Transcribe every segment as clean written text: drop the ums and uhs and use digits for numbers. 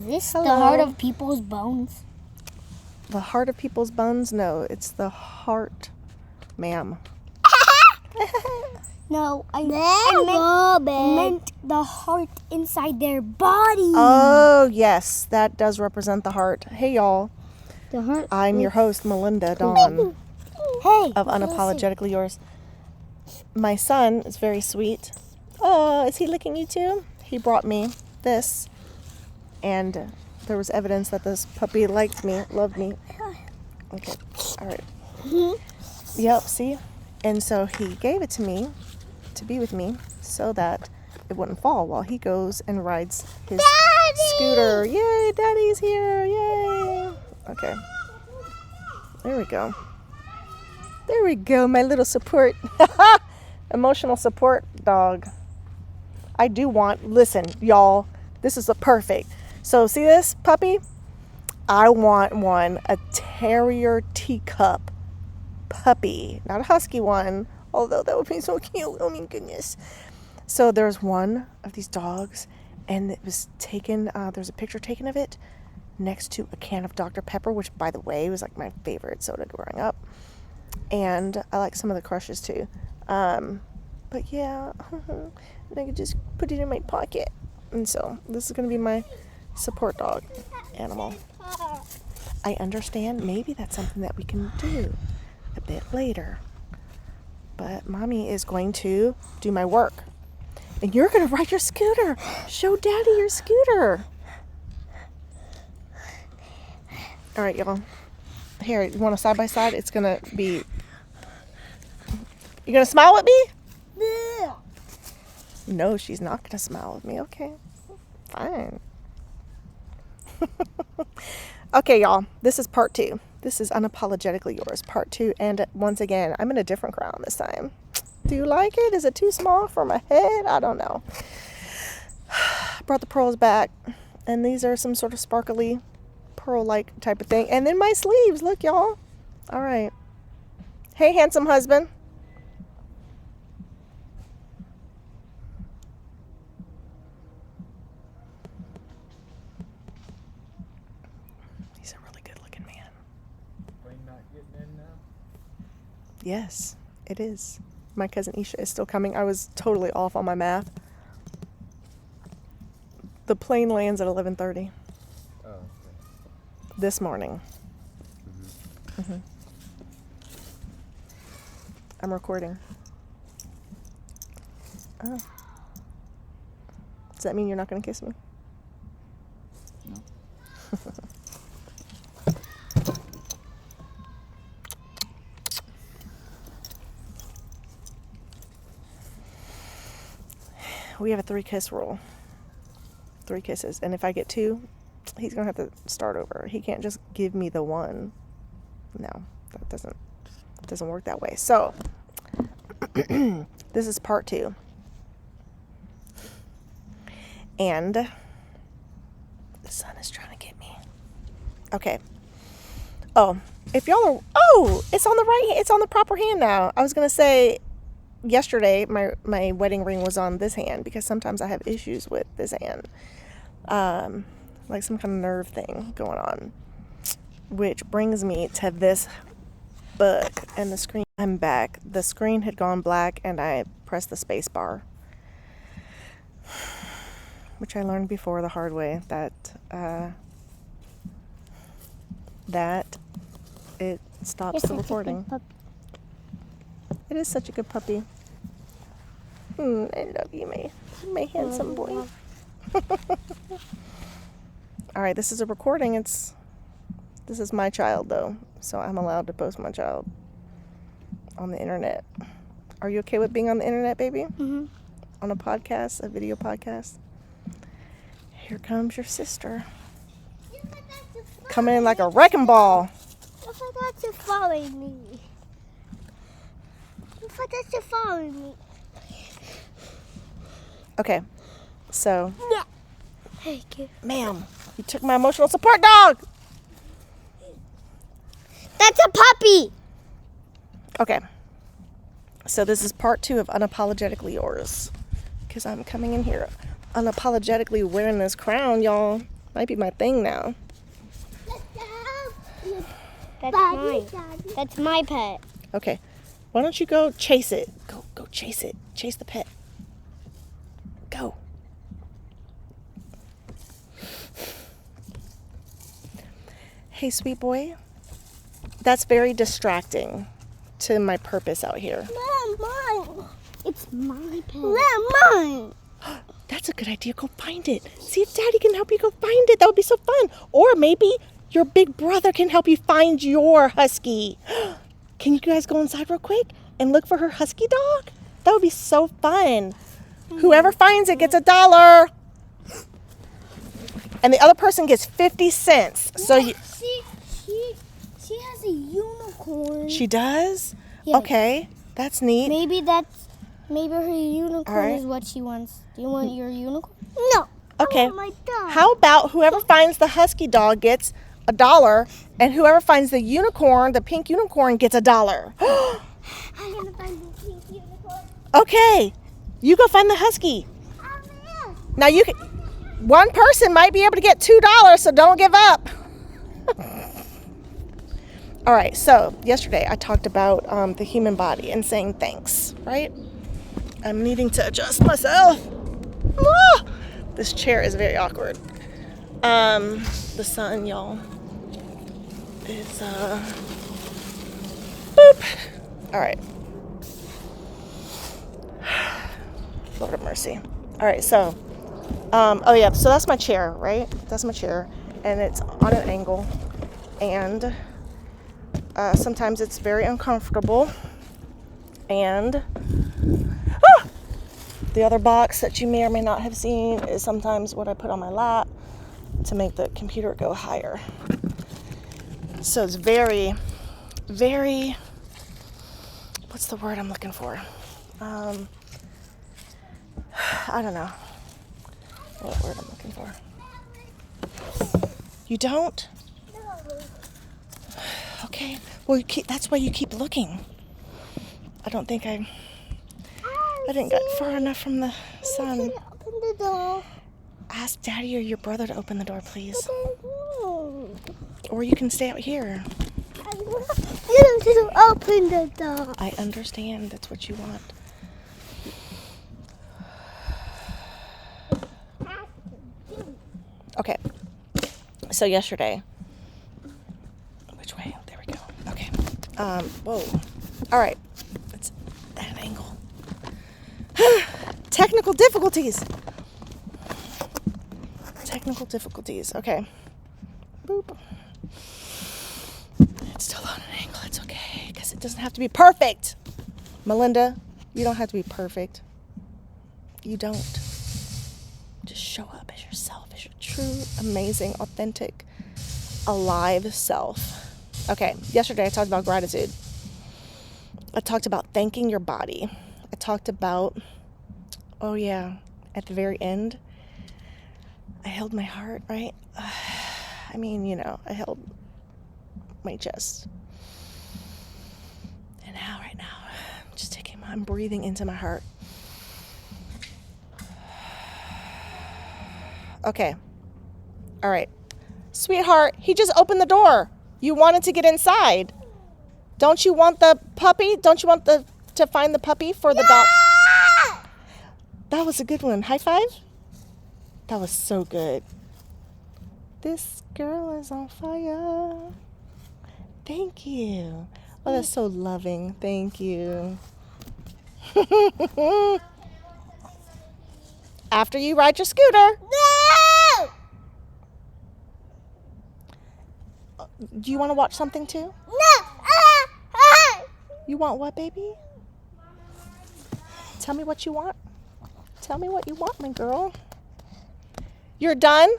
this Hello. the heart of people's bones? The heart of people's bones? No, it's the heart, ma'am. No, I meant the heart inside their body. Oh, yes, that does represent the heart. Hey, y'all. The heart. I'm your host, Melinda Dawn Hey. of Unapologetically Yours. My son is very sweet. Oh, is he licking you too? He brought me this, and there was evidence that this puppy liked me, loved me. Okay, all right. Yep, see? And so he gave it to me to be with me so that it wouldn't fall while he goes and rides his scooter. Yay, Daddy's here, yay. Okay, there we go. There we go, my little support, emotional support dog. I do want, listen, y'all, this is perfect. So see this puppy? I want a terrier teacup puppy, not a husky one, although that would be so cute. Oh my goodness. So there's one of these dogs, and it was taken, there's a picture taken of it next to a can of Dr. Pepper, which, by the way, was like my favorite soda growing up. And I like some of the crushes too. But yeah, I could just put it in my pocket. And so this is going to be my support dog animal. I understand maybe that's something that we can do a bit later. But Mommy is going to do my work. And you're going to ride your scooter. Show Daddy your scooter. All right, y'all. Here, you want a side by side? It's going to be... You going to smile with me? No, she's not going to smile with me. Okay. Fine. Okay, y'all. This is part 2. This is Unapologetically Yours, part 2. And once again, I'm in a different crown this time. Do you like it? Is it too small for my head? I don't know. Brought the pearls back. And these are some sort of sparkly pearl-like type of thing. And then my sleeves. Look, y'all. All right. Hey, handsome husband. He's a really good-looking man. Plane not getting in now? Yes, it is. My cousin Isha is still coming. I was totally off on my math. The plane lands at 11:30 Oh, okay. this morning. Mm-hmm. I'm recording. Oh. Does that mean you're not going to kiss me? No. We have a 3-kiss rule. 3 kisses. And if I get 2, he's going to have to start over. He can't just give me the 1. No, that doesn't work that way. So, this is part 2. And the sun is trying to get me. Okay. Oh, if y'all are... Oh, it's on the right... It's on the proper hand now. I was going to say... Yesterday, my wedding ring was on this hand because sometimes I have issues with this hand. Like some kind of nerve thing going on. Which brings me to this book and the screen. I'm back. The screen had gone black and I pressed the space bar. Which I learned before the hard way that it stops the recording. It is such a good puppy. I love you, my handsome boy. All right, this is a recording. This is my child, though, so I'm allowed to post my child on the internet. Are you okay with being on the internet, baby? Mm-hmm. On a podcast, a video podcast? Here comes your sister. Coming in like a wrecking ball. You forgot to follow me. You forgot to follow me. Okay, so... Yeah. Thank you. Ma'am, you took my emotional support dog! That's a puppy! Okay, so this is part 2 of Unapologetically Yours. Because I'm coming in here unapologetically wearing this crown, y'all. Might be my thing now. That's mine. That's my pet. Okay. Why don't you go chase it? Go chase it. Chase the pet. Go. Hey, sweet boy. That's very distracting to my purpose out here. Mine. It's my pet. Mine. That's a good idea. Go find it. See if Daddy can help you go find it. That would be so fun. Or maybe your big brother can help you find your husky. Can you guys go inside real quick and look for her husky dog? That would be so fun. Whoever finds it gets $1. And the other person gets 50 cents. So you... She has a unicorn. She does? Yes. Okay. That's neat. Maybe her unicorn is what she wants. Do you want your unicorn? No. Okay. I want my dog. How about whoever finds the husky dog gets $1, and whoever finds the unicorn, the pink unicorn, gets $1. I'm gonna find the pink unicorn. Okay. You go find the husky. Oh, man. Now you can. One person might be able to get $2, so don't give up. All right. So yesterday I talked about the human body and saying thanks. Right. I'm needing to adjust myself. Ah! This chair is very awkward. The sun, y'all, is boop. All right. Lord have mercy. All right, so oh yeah, so that's my chair, right? That's my chair, and it's on an angle, and sometimes it's very uncomfortable, and the other box that you may or may not have seen is sometimes what I put on my lap to make the computer go higher. So it's very, very, what's the word I'm looking for? I don't know what word I'm looking for. You don't? No. Okay. Well, that's why you keep looking. I don't think I didn't get far enough from the sun. Open the door. Ask Daddy or your brother to open the door, please. No. Or you can stay out here. I want you to open the door. I understand. That's what you want. Okay. So yesterday. Which way? There we go. Okay. Whoa. All right. It's at an angle. Technical difficulties. Technical difficulties. Okay. Boop. It's still on an angle. It's okay, because it doesn't have to be perfect. Melinda, you don't have to be perfect. You don't. Just show up as yourself, as your true, amazing, authentic, alive self. Okay, yesterday I talked about gratitude. I talked about thanking your body. I talked about, oh yeah, at the very end, I held my heart, right? I mean, you know, I held my chest. And now, right now, I'm breathing into my heart. Okay. All right. Sweetheart, he just opened the door. You wanted to get inside. Don't you want the puppy? Don't you want to find the puppy for the dog? That was a good one. High five? That was so good. This girl is on fire. Thank you. Oh, that's so loving. Thank you. After you ride your scooter. No! Do you want to watch something too? No! You want what, baby? Tell me what you want. Tell me what you want, my girl. You're done?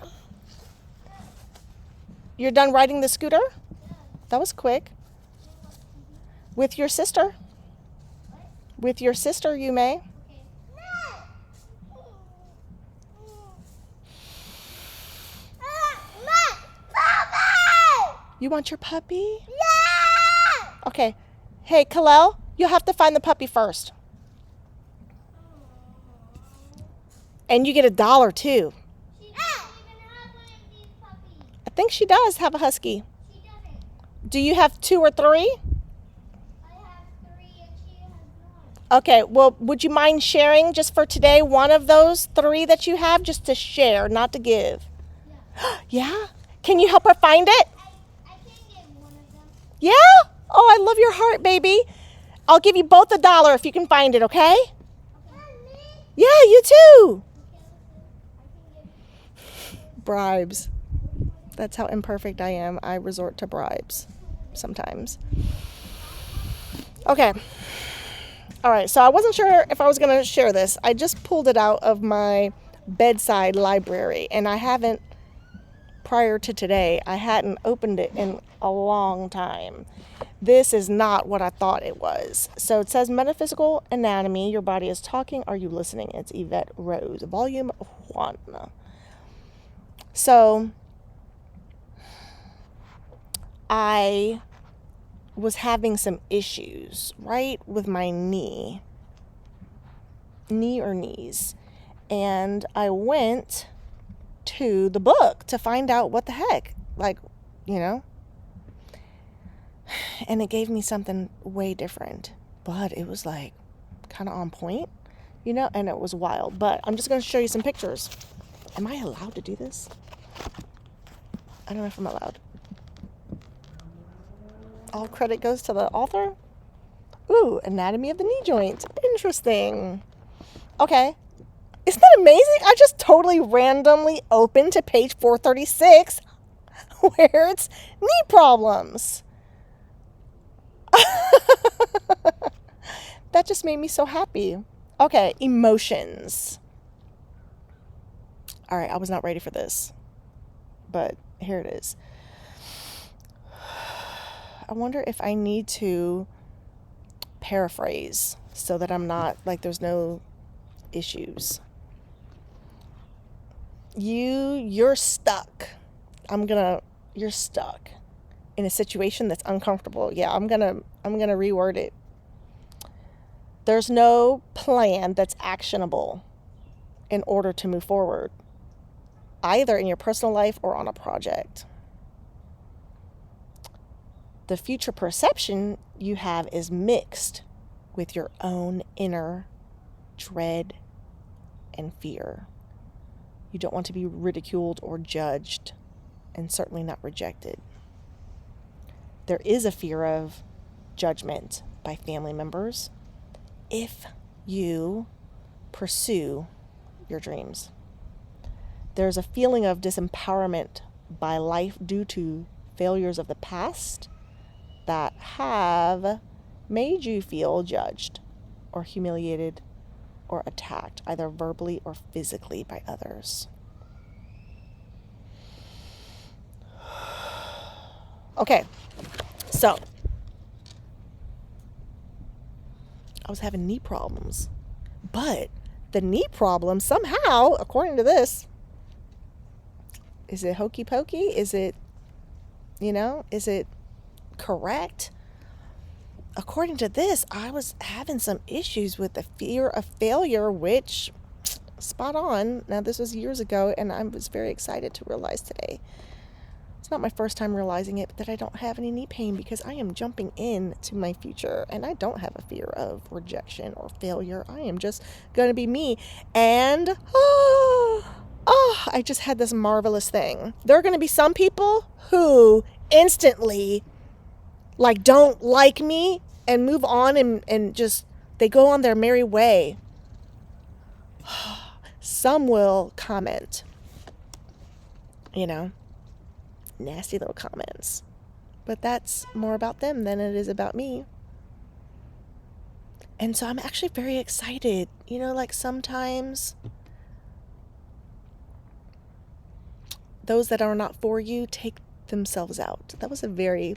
You're done riding the scooter? That was quick. With your sister? With your sister, you may. You want your puppy? Yeah! Okay. Hey, Kalel, you'll have to find the puppy first. And you get $1 too. think she does have a husky. She doesn't. Do you have 2 or 3? I have 3 and she has 1. Okay, well, would you mind sharing just for today one of those 3 that you have, just to share, not to give? Yeah. Yeah? Can you help her find it? I can get one of them. Yeah? Oh, I love your heart, baby. I'll give you both $1 if you can find it, okay? Okay. Yeah, you too. I can get Bribes. That's how imperfect I am. I resort to bribes sometimes. Okay. All right, so I wasn't sure if I was going to share this. I just pulled it out of my bedside library, and I haven't, prior to today, I hadn't opened it in a long time. This is not what I thought it was. So it says Metaphysical Anatomy, Your Body is Talking, Are You Listening? It's Yvette Rose, Volume 1. So I was having some issues, right, with my knee or knees. And I went to the book to find out what the heck, like, you know. And it gave me something way different, but it was like kind of on point, you know, and it was wild. But I'm just going to show you some pictures. Am I allowed to do this? I don't know if I'm allowed. All credit goes to the author. Ooh, anatomy of the knee joint. Interesting. Okay. Isn't that amazing? I just totally randomly opened to page 436 where it's knee problems. That just made me so happy. Okay, emotions. All right, I was not ready for this, but here it is. I wonder if I need to paraphrase so that I'm not, like, there's no issues. You're stuck. You're stuck in a situation that's uncomfortable. Yeah, I'm gonna reword it. There's no plan that's actionable in order to move forward, either in your personal life or on a project. The future perception you have is mixed with your own inner dread and fear. You don't want to be ridiculed or judged, and certainly not rejected. There is a fear of judgment by family members if you pursue your dreams. There's a feeling of disempowerment by life due to failures of the past that have made you feel judged or humiliated or attacked, either verbally or physically, by others. Okay, so I was having knee problems, but the knee problem somehow, according to this, is it hokey pokey? Is it, is it correct? According to this, I was having some issues with the fear of failure, which, spot on. Now, this was years ago, and I was very excited to realize today. It's not my first time realizing it, but that I don't have any knee pain because I am jumping into my future, and I don't have a fear of rejection or failure. I am just going to be me. And, I just had this marvelous thing. There are going to be some people who instantly, don't like me and move on and just, they go on their merry way. Some will comment, nasty little comments. But that's more about them than it is about me. And so I'm actually very excited. Sometimes those that are not for you take themselves out. That was a very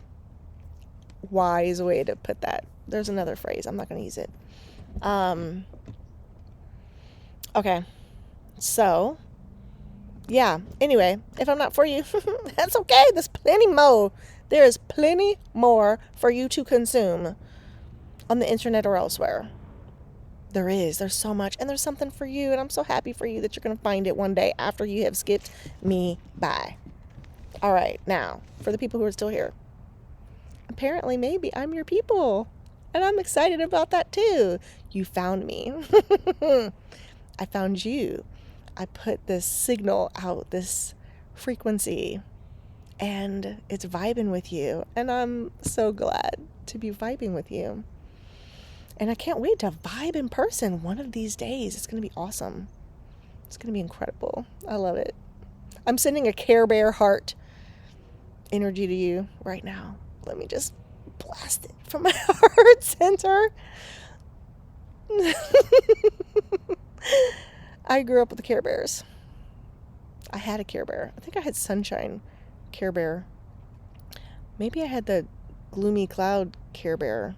wise way to put that. There's another phrase. I'm not going to use it. Okay. So, yeah. Anyway, if I'm not for you, that's okay. There's plenty more. There is plenty more for you to consume on the internet or elsewhere. There's so much, and there's something for you, and I'm so happy for you that you're going to find it one day after you have skipped me by. All right, now, for the people who are still here. Apparently, maybe I'm your people. And I'm excited about that too. You found me. I found you. I put this signal out, this frequency, and it's vibing with you. And I'm so glad to be vibing with you. And I can't wait to vibe in person one of these days. It's going to be awesome. It's going to be incredible. I love it. I'm sending a Care Bear heart energy to you right now. Let me just blast it from my heart center. I grew up with the Care Bears. I had a Care Bear. I think I had Sunshine Care Bear. Maybe I had the Gloomy Cloud Care Bear.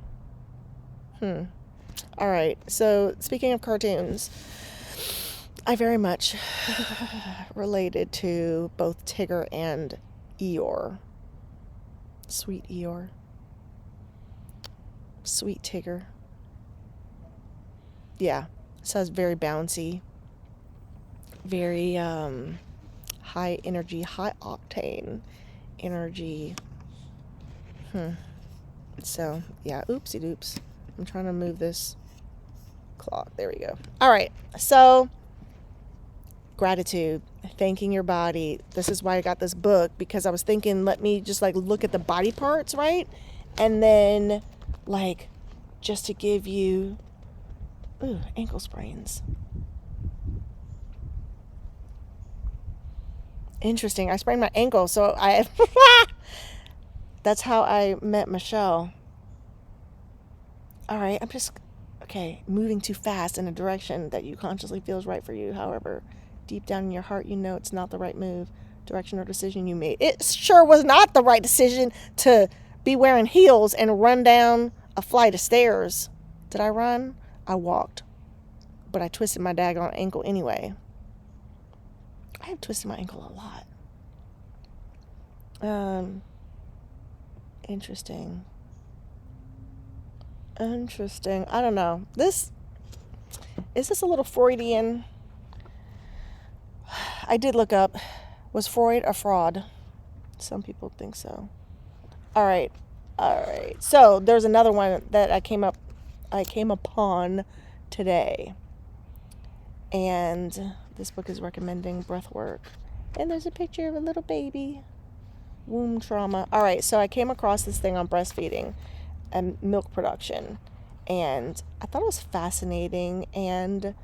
All right. So speaking of cartoons, I very much related to both Tigger and Eeyore. Sweet Eeyore. Sweet Tigger. Yeah. So it's very bouncy. Very high energy, high octane energy. So, yeah. Oopsie doops. I'm trying to move this clock. There we go. All right. So, gratitude, thanking your body. This is why I got this book, because I was thinking, let me just like look at the body parts, right? And then like just to give you ankle sprains. Interesting. I sprained my ankle, so I that's how I met Michelle. All right, I'm just moving too fast in a direction that you consciously feels right for you. However, deep down in your heart, you know it's not the right move, direction, or decision you made. It sure was not the right decision to be wearing heels and run down a flight of stairs. Did I run? I walked. But I twisted my daggone ankle anyway. I have twisted my ankle a lot. Interesting. I don't know. Is this a little Freudian? I did look up. Was Freud a fraud? Some people think so. All right. So there's another one that I came upon today. And this book is recommending breath work. And there's a picture of a little baby. Womb trauma. All right. So I came across this thing on breastfeeding and milk production, and I thought it was fascinating, and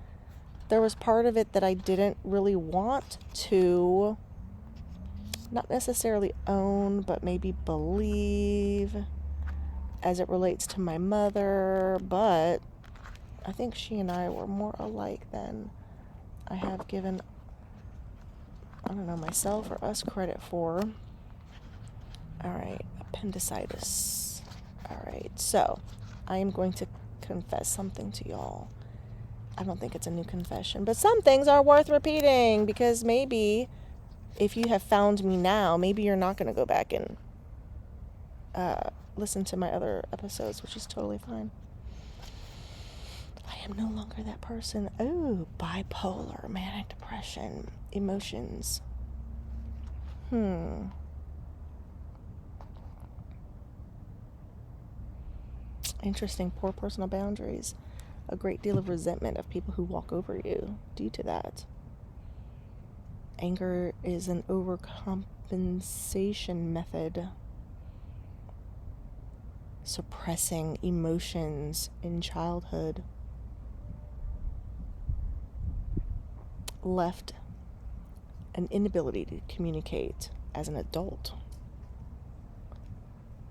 there was part of it that I didn't really want to not necessarily own, but maybe believe as it relates to my mother, but I think she and I were more alike than I have given, I don't know, myself or us credit for. All right, appendicitis. All right, so I am going to confess something to y'all. I don't think it's a new confession, but some things are worth repeating, because maybe if you have found me now, maybe you're not going to go back and listen to my other episodes, which is totally fine. I am no longer that person. Oh, bipolar, manic depression, emotions. Interesting. Poor personal boundaries. A great deal of resentment of people who walk over you due to that. Anger is an overcompensation method. Suppressing emotions in childhood. Left an inability to communicate as an adult.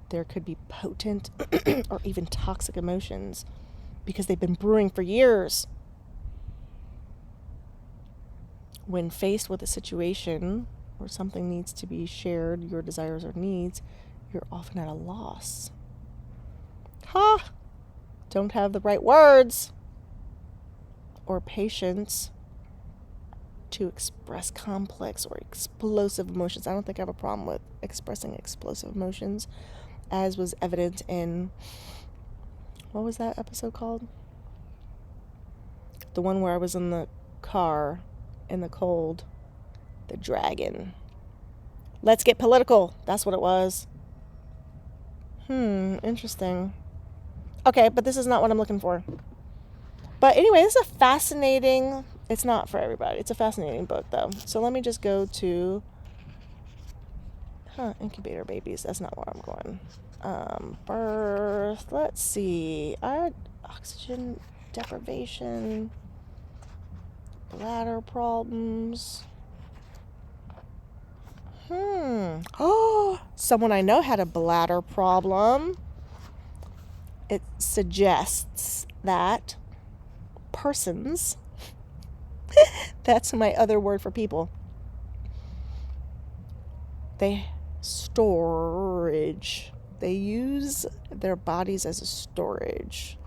There could be potent or even toxic emotions because they've been brewing for years. When faced with a situation where something needs to be shared, your desires or needs, you're often at a loss. Don't have the right words or patience to express complex or explosive emotions. I don't think I have a problem with expressing explosive emotions, as was evident in, what was that episode called? The one where I was in the car in the cold, the dragon. Let's get political. That's what it was. Interesting. Okay, but this is not what I'm looking for. But anyway, this is a fascinating... It's not for everybody. It's a fascinating book, though. So let me just go to... incubator babies. That's not where I'm going. Birth. Let's see. Oxygen deprivation. Bladder problems. Oh, someone I know had a bladder problem. It suggests that persons, that's my other word for people, they use their bodies as a storage.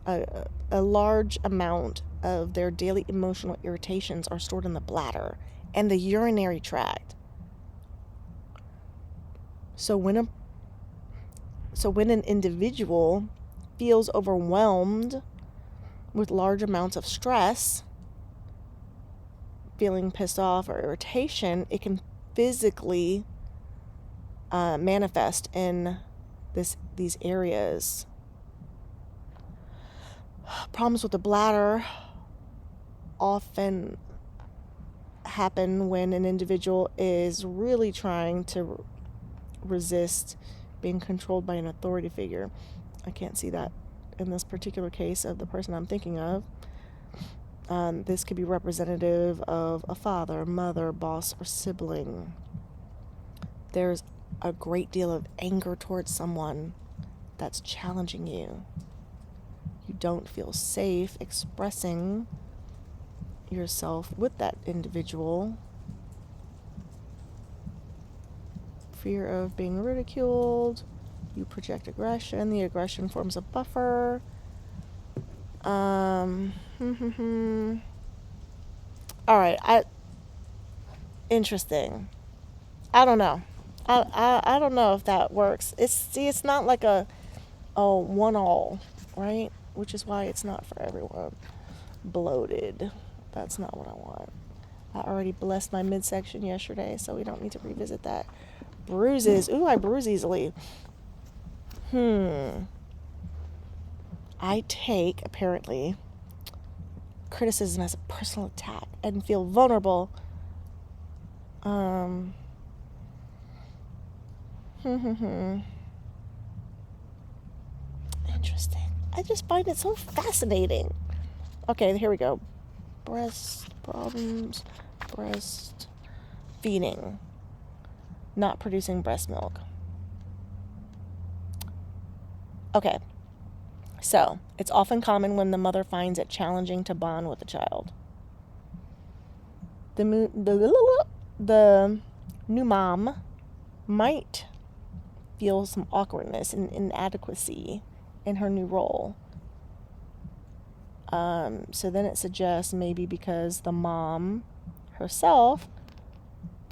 A large amount of their daily emotional irritations are stored in the bladder and the urinary tract. So when an individual feels overwhelmed with large amounts of stress, feeling pissed off or irritation, it can physically manifest in these areas. Problems with the bladder often happen when an individual is really trying to resist being controlled by an authority figure. I can't see that in this particular case of the person I'm thinking of. This could be representative of a father, mother, boss, or sibling. There's a great deal of anger towards someone that's challenging you. You don't feel safe expressing yourself with that individual. Fear of being ridiculed. You project aggression. The aggression forms a buffer. All right. Interesting. I don't know. I don't know if that works. It's not like a one-all, right? Which is why it's not for everyone. Bloated. That's not what I want. I already blessed my midsection yesterday, so we don't need to revisit that. Bruises. Ooh, I bruise easily. I take, apparently, criticism as a personal attack and feel vulnerable. Interesting. I just find it so fascinating. Okay, here we go. Breast problems, breastfeeding, not producing breast milk. Okay, so it's often common when the mother finds it challenging to bond with the child. The new mom might feel some awkwardness and inadequacy in her new role. So then it suggests maybe because the mom herself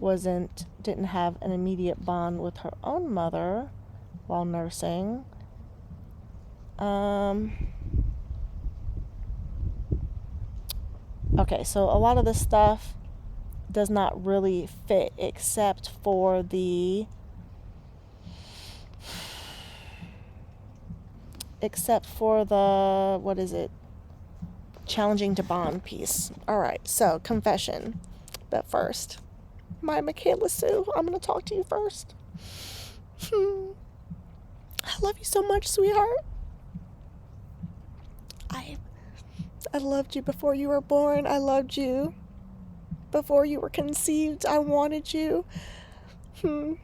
didn't have an immediate bond with her own mother while nursing. Okay, so a lot of this stuff does not really fit except for the what is it? Challenging to bond piece. All right, so confession. But first, my Michaela Sue, I'm going to talk to you first. I love you so much, sweetheart. I loved you before you were born. I loved you before you were conceived. I wanted you. I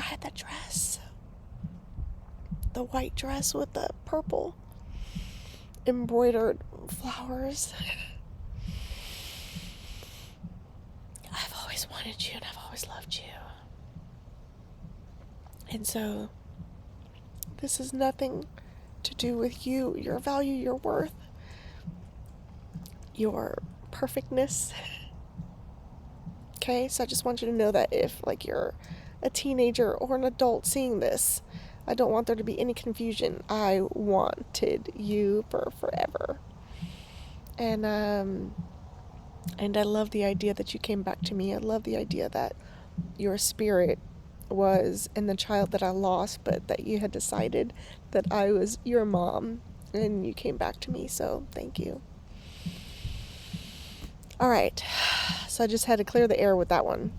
had that dress. The white dress with the purple embroidered flowers. I've always wanted you and I've always loved you. And so this is nothing to do with you, your value, your worth, your perfectness. Okay, so I just want you to know that if you're a teenager or an adult seeing this, I don't want there to be any confusion. I wanted you for forever. And I love the idea that you came back to me. I love the idea that your spirit was in the child that I lost, but that you had decided that I was your mom and you came back to me. So thank you. All right. So I just had to clear the air with that one.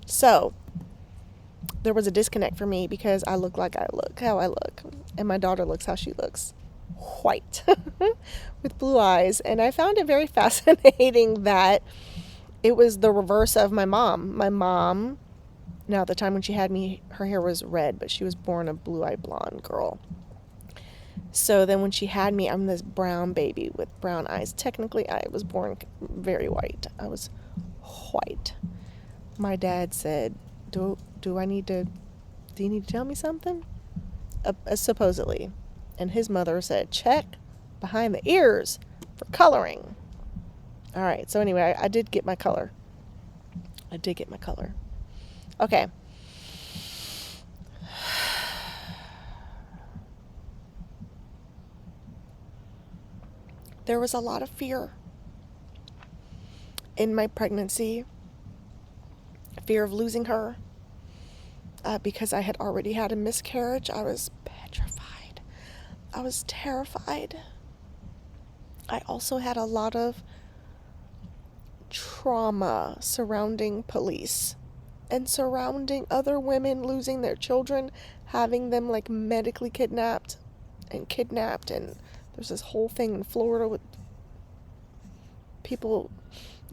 So there was a disconnect for me because I look like I look how I look, and my daughter looks how she looks, white with blue eyes. And I found it very fascinating that it was the reverse of my mom. My mom, now at the time when she had me, her hair was red, but she was born a blue-eyed blonde girl. So then when she had me, I'm this brown baby with brown eyes. Technically, I was born very white. I was white. My dad said, do you need to tell me something? Supposedly. And his mother said, check behind the ears for coloring. All right. So anyway, I did get my color. Okay. There was a lot of fear in my pregnancy. Fear of losing her. Because I had already had a miscarriage. I was petrified. I was terrified. I also had a lot of trauma surrounding police and surrounding other women losing their children, having them like medically kidnapped. And there's this whole thing in Florida with people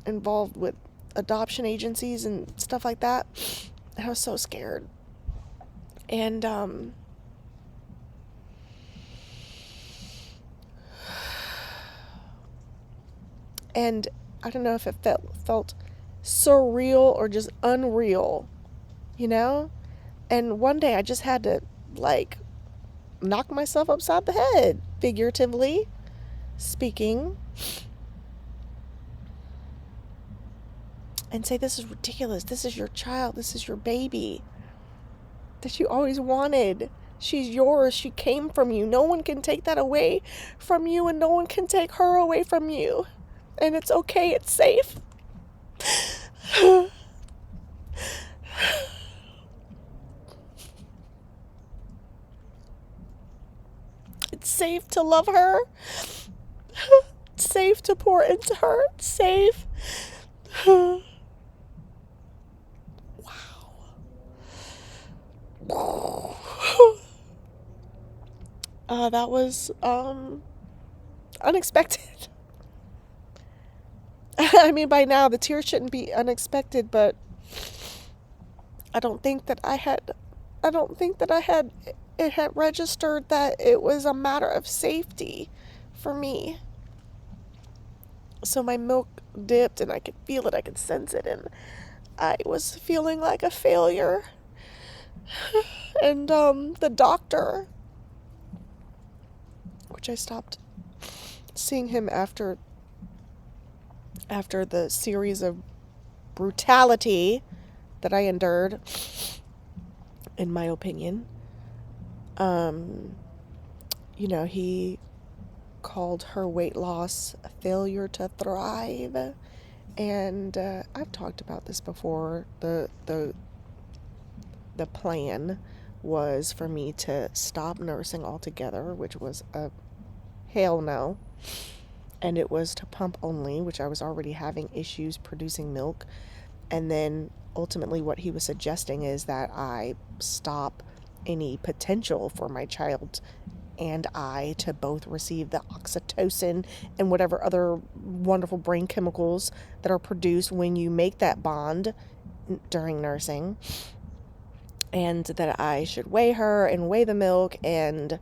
involved with adoption agencies and stuff like that. I was so scared. And I don't know if it felt surreal or just unreal, you know? And one day I just had to like knock myself upside the head, figuratively speaking, and say, this is ridiculous. This is your child. This is your baby that you always wanted. She's yours. She came from you. No one can take that away from you, and no one can take her away from you. And it's okay. It's safe. It's safe to love her. It's safe to pour into her. It's safe. That was unexpected. I mean, by now the tears shouldn't be unexpected, but I don't think that it had registered that it was a matter of safety for me. So my milk dipped and I could feel it, I could sense it, and I was feeling like a failure. And the doctor, which I stopped seeing him after the series of brutality that I endured, in my opinion, he called her weight loss a failure to thrive. And I've talked about this before. The plan was for me to stop nursing altogether, which was a hell no. And it was to pump only, which I was already having issues producing milk. And then ultimately what he was suggesting is that I stop any potential for my child and I to both receive the oxytocin and whatever other wonderful brain chemicals that are produced when you make that bond during nursing. And that I should weigh her and weigh the milk and,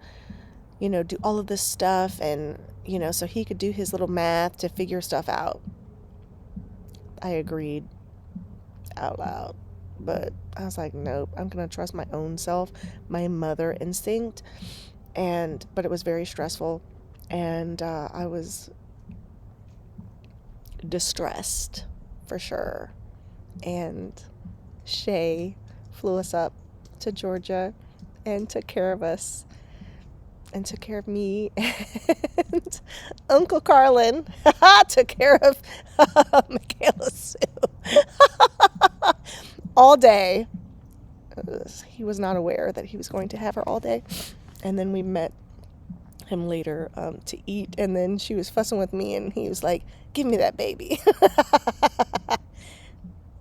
do all of this stuff. And, so he could do his little math to figure stuff out. I agreed out loud. But I was like, nope, I'm going to trust my own self, my mother instinct. But it was very stressful. And I was distressed for sure. And Shay flew us up to Georgia and took care of us and took care of me, and Uncle Carlin took care of Michaela Sue. all day. He was not aware that he was going to have her all day. And then we met him later to eat. And then she was fussing with me, and he was like, give me that baby.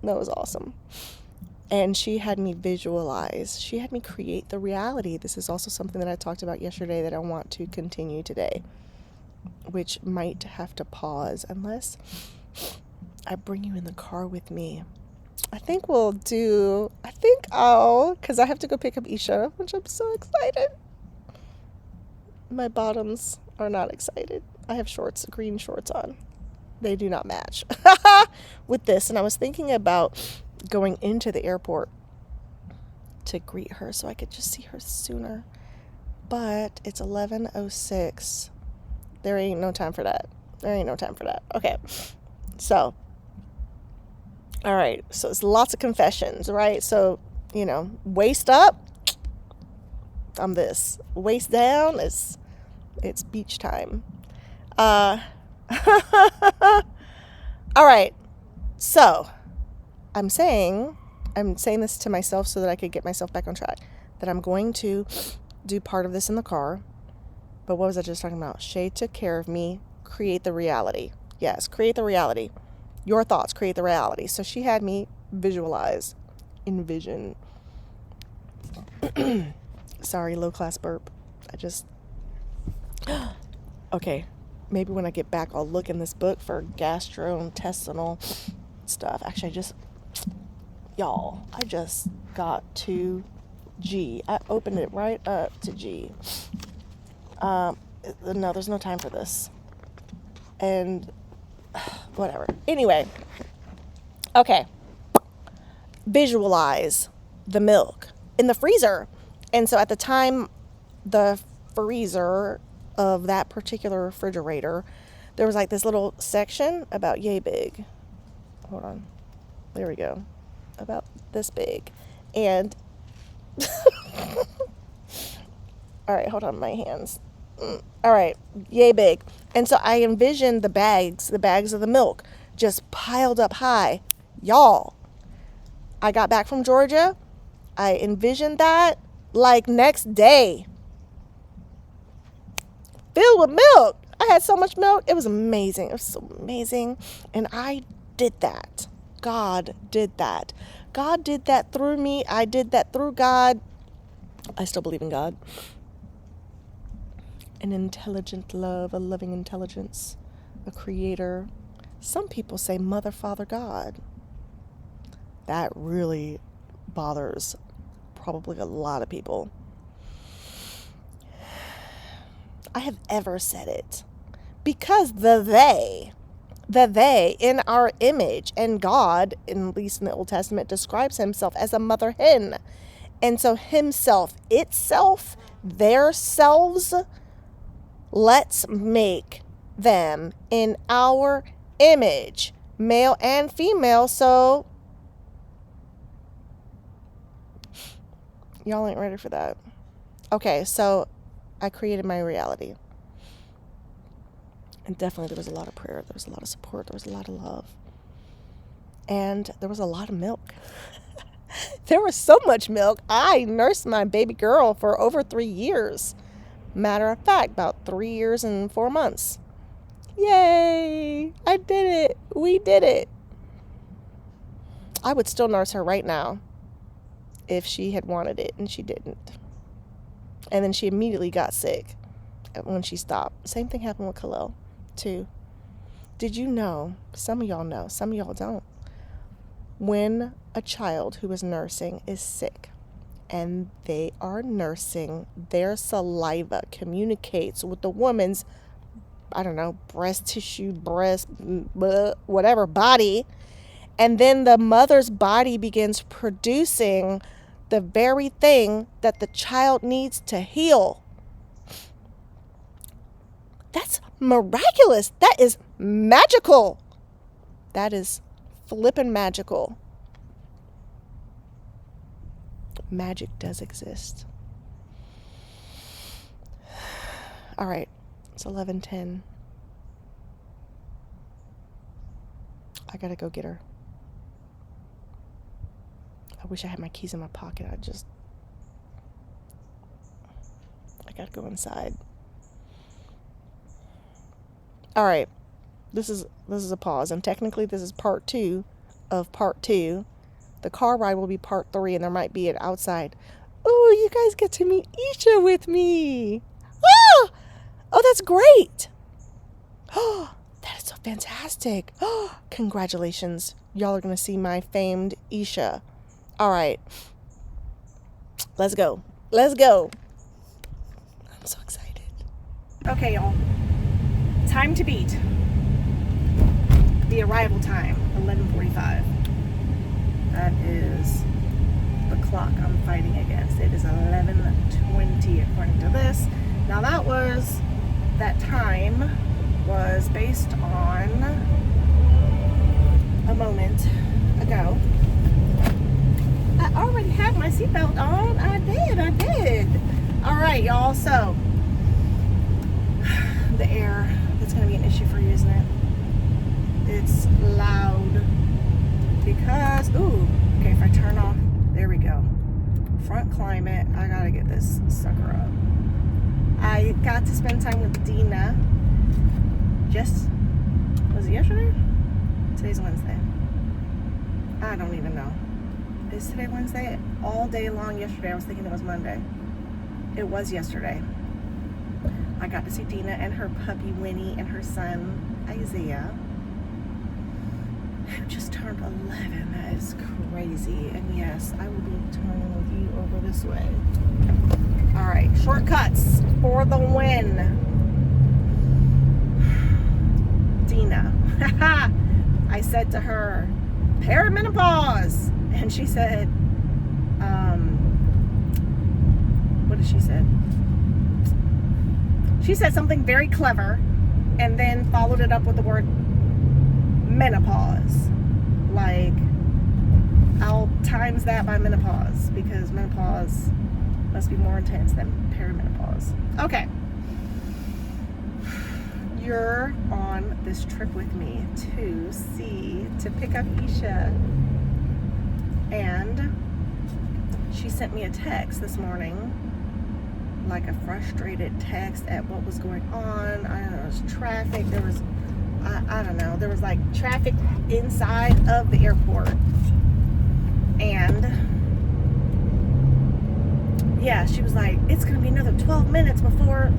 That was awesome. And she had me visualize. She had me create the reality. This is also something that I talked about yesterday that I want to continue today, which might have to pause unless I bring you in the car with me. Because I have to go pick up Isha, which I'm so excited. My bottoms are not excited. I have shorts, green shorts on. They do not match with this. And I was thinking about going into the airport to greet her so I could just see her sooner. But it's 11:06. There ain't no time for that. Okay. So, all right. So it's lots of confessions, right? So, waist up, I'm this. Waist down, it's beach time. All right. So, I'm saying this to myself so that I could get myself back on track, that I'm going to do part of this in the car. But what was I just talking about? Shay took care of me. Create the reality. Yes, create the reality. Your thoughts create the reality. So she had me visualize, envision. Sorry, low class burp. Okay, maybe when I get back, I'll look in this book for gastrointestinal stuff. Actually, I just got to G. I opened it right up to G. No, there's no time for this. And whatever. Anyway. Okay. Visualize the milk in the freezer. And so at the time, the freezer of that particular refrigerator, there was like this little section about yay big. Hold on. There we go. About this big. And all right, hold on, my hands. All right, yay big. And so I envisioned the bags of the milk just piled up high. Y'all, I got back from Georgia. I envisioned that like next day. Filled with milk. I had so much milk. It was amazing. It was so amazing. And I did that. God did that. God did that through me. I did that through God. I still believe in God. An intelligent love, a loving intelligence, a creator. Some people say Mother, Father, God. That really bothers probably a lot of people. I have ever said it because the they in our image, and God, at least in the Old Testament, describes himself as a mother hen. And so himself, itself, their selves, let's make them in our image, male and female. So y'all ain't ready for that. Okay, so I created my reality. And definitely there was a lot of prayer. There was a lot of support. There was a lot of love. And there was a lot of milk. There was so much milk. I nursed my baby girl for over 3 years. Matter of fact, about 3 years and 4 months. Yay! I did it. We did it. I would still nurse her right now if she had wanted it, and she didn't. And then she immediately got sick when she stopped. Same thing happened with Khalil, too. Did you know, some of y'all know, some of y'all don't, when a child who is nursing is sick and they are nursing, their saliva communicates with the woman's, breast tissue, whatever, body. And then the mother's body begins producing the very thing that the child needs to heal. That's miraculous. That is magical. That is flippin' magical. Magic does exist. All right, it's 11:10. I gotta go get her. I wish I had my keys in my pocket. I gotta go inside. All right. This is a pause, and technically this is part 2 of part 2. The car ride will be part 3, and there might be an outside. Oh, you guys get to meet Isha with me. Ah! Oh, that's great. Oh, that is so fantastic. Oh, congratulations. Y'all are going to see my famed Isha. All right. Let's go. Let's go. I'm so excited. Okay, y'all. Time to beat. The arrival time, 11:45. That is the clock I'm fighting against. It is 11:20 according to this. Now that time was based on a moment ago. I already had my seatbelt on. I did. All right, y'all. So the air, it's going to be an issue for you, isn't it? It's loud because, okay, if I turn off, there we go. Front climate, I gotta get this sucker up. I got to spend time with Dina. Was it yesterday? Today's Wednesday. I don't even know. Is today Wednesday? All day long yesterday. I was thinking it was Monday. It was yesterday. I got to see Dina and her puppy Winnie and her son Isaiah, who just turned 11. That is crazy. And yes, I will be turning with you over this way. All right, shortcuts for the win. Dina. I said to her, perimenopause. And she said, what did she say? She said something very clever and then followed it up with the word menopause. Like, I'll times that by menopause because menopause must be more intense than perimenopause. Okay. You're on this trip with me to pick up Isha. And she sent me a text this morning, like a frustrated text at what was going on. I don't know, it was traffic. There was, I don't know, there was like traffic inside of the airport. And yeah, she was like, it's going to be another 12 minutes before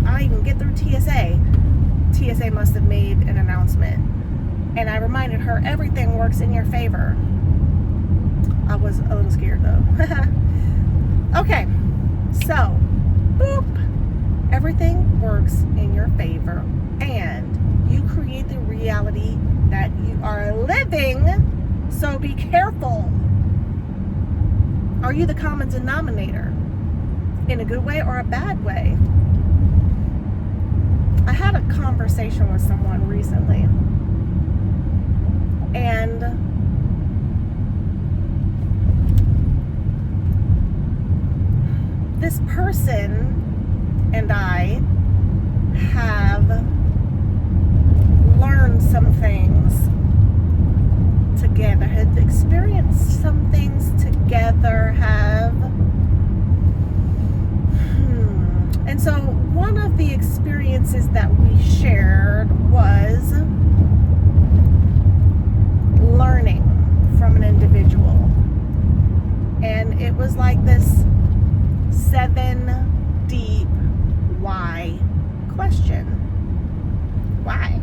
I even get through TSA. TSA must have made an announcement. And I reminded her, everything works in your favor. I was a little scared though. Okay, so, boop. Everything works in your favor. And you create the reality that you are living, so be careful. Are you the common denominator? In a good way or a bad way? I had a conversation with someone recently, and this person and I have learned some things together, had experienced some things together, and so one of the experiences that we shared was learning from an individual. And it was like this 7 deep why question. Why?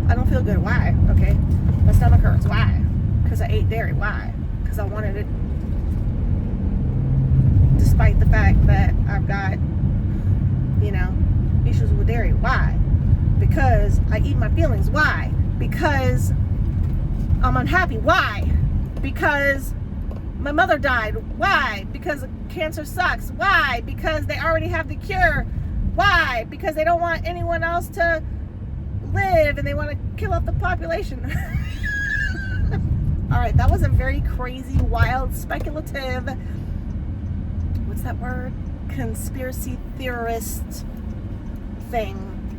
I don't feel good. Why? Okay. My stomach hurts. Why? Because I ate dairy. Why? Because I wanted it. Despite the fact that I've got, issues with dairy. Why? Because I eat my feelings. Why? Because I'm unhappy. Why? Because my mother died. Why? Because cancer sucks. Why? Because they already have the cure. Why? Because they don't want anyone else to live and they want to kill off the population. All right, that was a very crazy, wild, speculative, what's that word? Conspiracy theorist thing.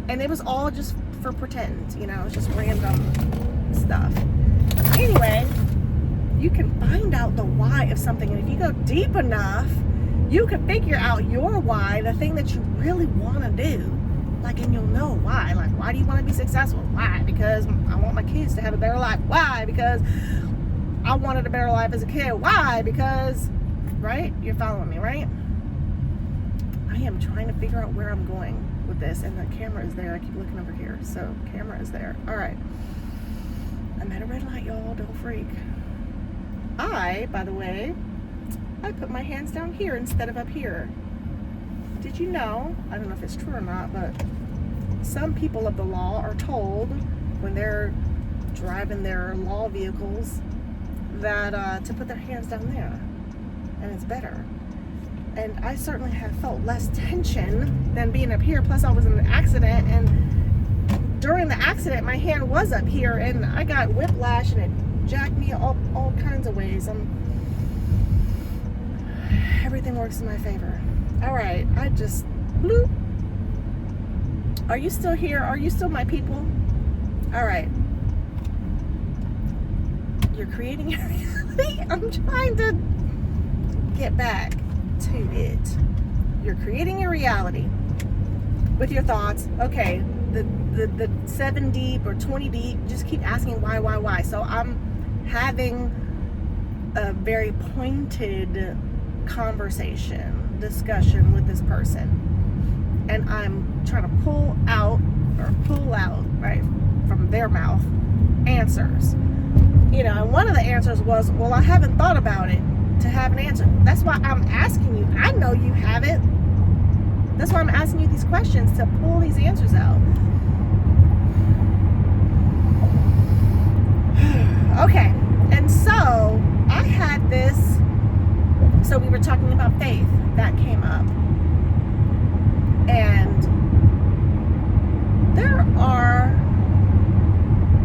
And it was all just for pretend, it was just random stuff. Anyway, you can find out the why of something. And if you go deep enough, you can figure out your why, the thing that you really want to do. Like, and you'll know why. Like, why do you want to be successful? Why? Because I want my kids to have a better life. Why? Because I wanted a better life as a kid. Why? Because, right? You're following me, right? I am trying to figure out where I'm going with this, and the camera is there. I keep looking over here, so camera is there. All right. I'm at a red light, y'all. Don't freak. By the way, I put my hands down here instead of up here. Did you know, I don't know if it's true or not, but some people of the law are told when they're driving their law vehicles that to put their hands down there, and it's better. And I certainly have felt less tension than being up here. Plus I was in an accident, and during the accident my hand was up here, and I got whiplash, and it jacked me all kinds of ways. Everything works in my favor. All right, I just bloop. Are you still here? Are you still my people? All right. You're creating your reality. I'm trying to get back to it. You're creating your reality with your thoughts. Okay, the 7 deep or 20 deep, just keep asking why. So I'm having a very pointed discussion with this person, and I'm trying to pull out right from their mouth answers, and one of the answers was, well, I haven't thought about it to have an answer. That's why I'm asking you. I know you have it. That's why I'm asking you these questions, to pull these answers out. Okay, and so I had this. So we were talking about faith. That came up. And there are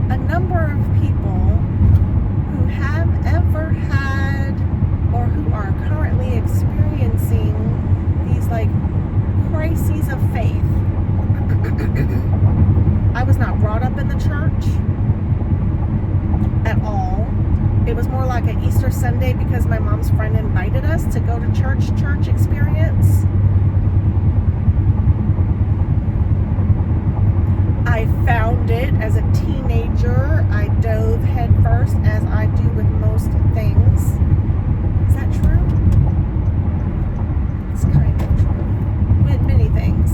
a number of people who have ever had or who are currently experiencing these like crises of faith. I was not brought up in the church at all. It was more like an Easter Sunday because my mom's friend invited us to go to church experience. I found it as a teenager. I dove headfirst, as I do with most things. Is that true? It's kind of true. With many things.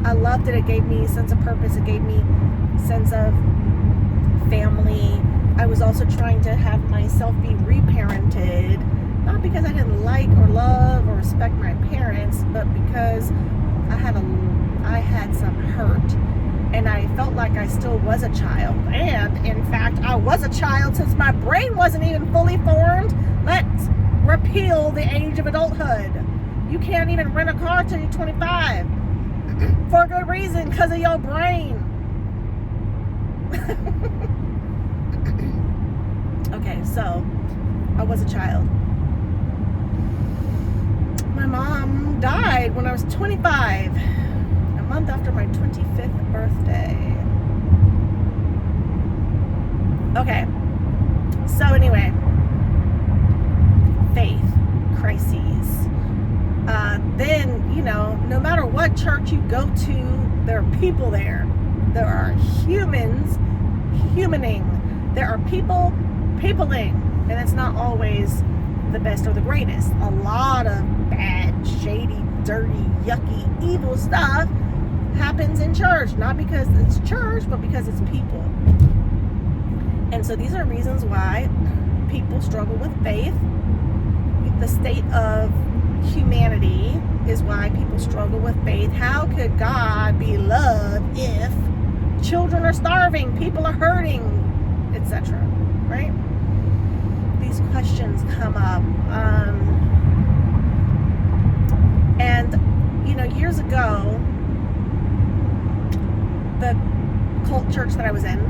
I loved it. It gave me a sense of purpose. It gave me a sense of family. I was also trying to have myself be reparented, not because I didn't like or love or respect my parents, but because I had some hurt, and I felt like I still was a child. And in fact, I was a child since my brain wasn't even fully formed. Let's repeal the age of adulthood. You can't even rent a car till you're 25 for a good reason, because of your brain. Okay, so I was a child. My mom died when I was 25, a month after my 25th birthday. Okay, so anyway, faith crises. Then, no matter what church you go to, there are people there. There are humans humaning. There are people peopling, and it's not always the best or the greatest. A lot of bad, shady, dirty, yucky, evil stuff happens in church, not because it's church, but because it's people. And so these are reasons why people struggle with faith. The state of humanity is why people struggle with faith. How could God be love if children are starving, people are hurting, etc., right? These questions come up. And years ago, the cult church that I was in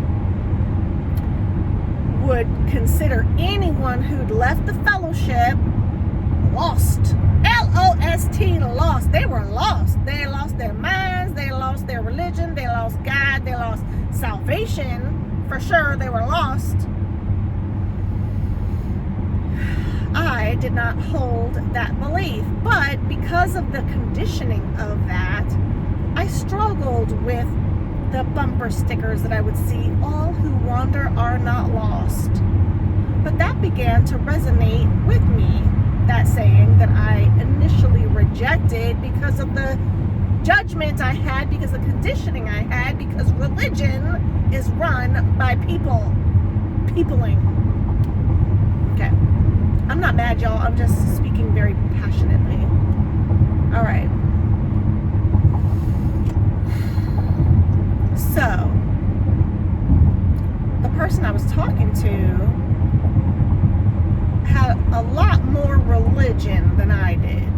would consider anyone who'd left the fellowship lost. L-O-S-T, lost. They were lost. They lost their minds. They lost their religion. They lost God. They lost salvation. For sure, they were lost. did not hold that belief. But because of the conditioning of that, I struggled with the bumper stickers that I would see, all who wander are not lost. But that began to resonate with me, that saying that I initially rejected because of the judgment I had, because of the conditioning I had, because religion is run by peopling. Okay. I'm not mad, y'all. I'm just speaking very passionately. All right. So, the person I was talking to had a lot more religion than I did.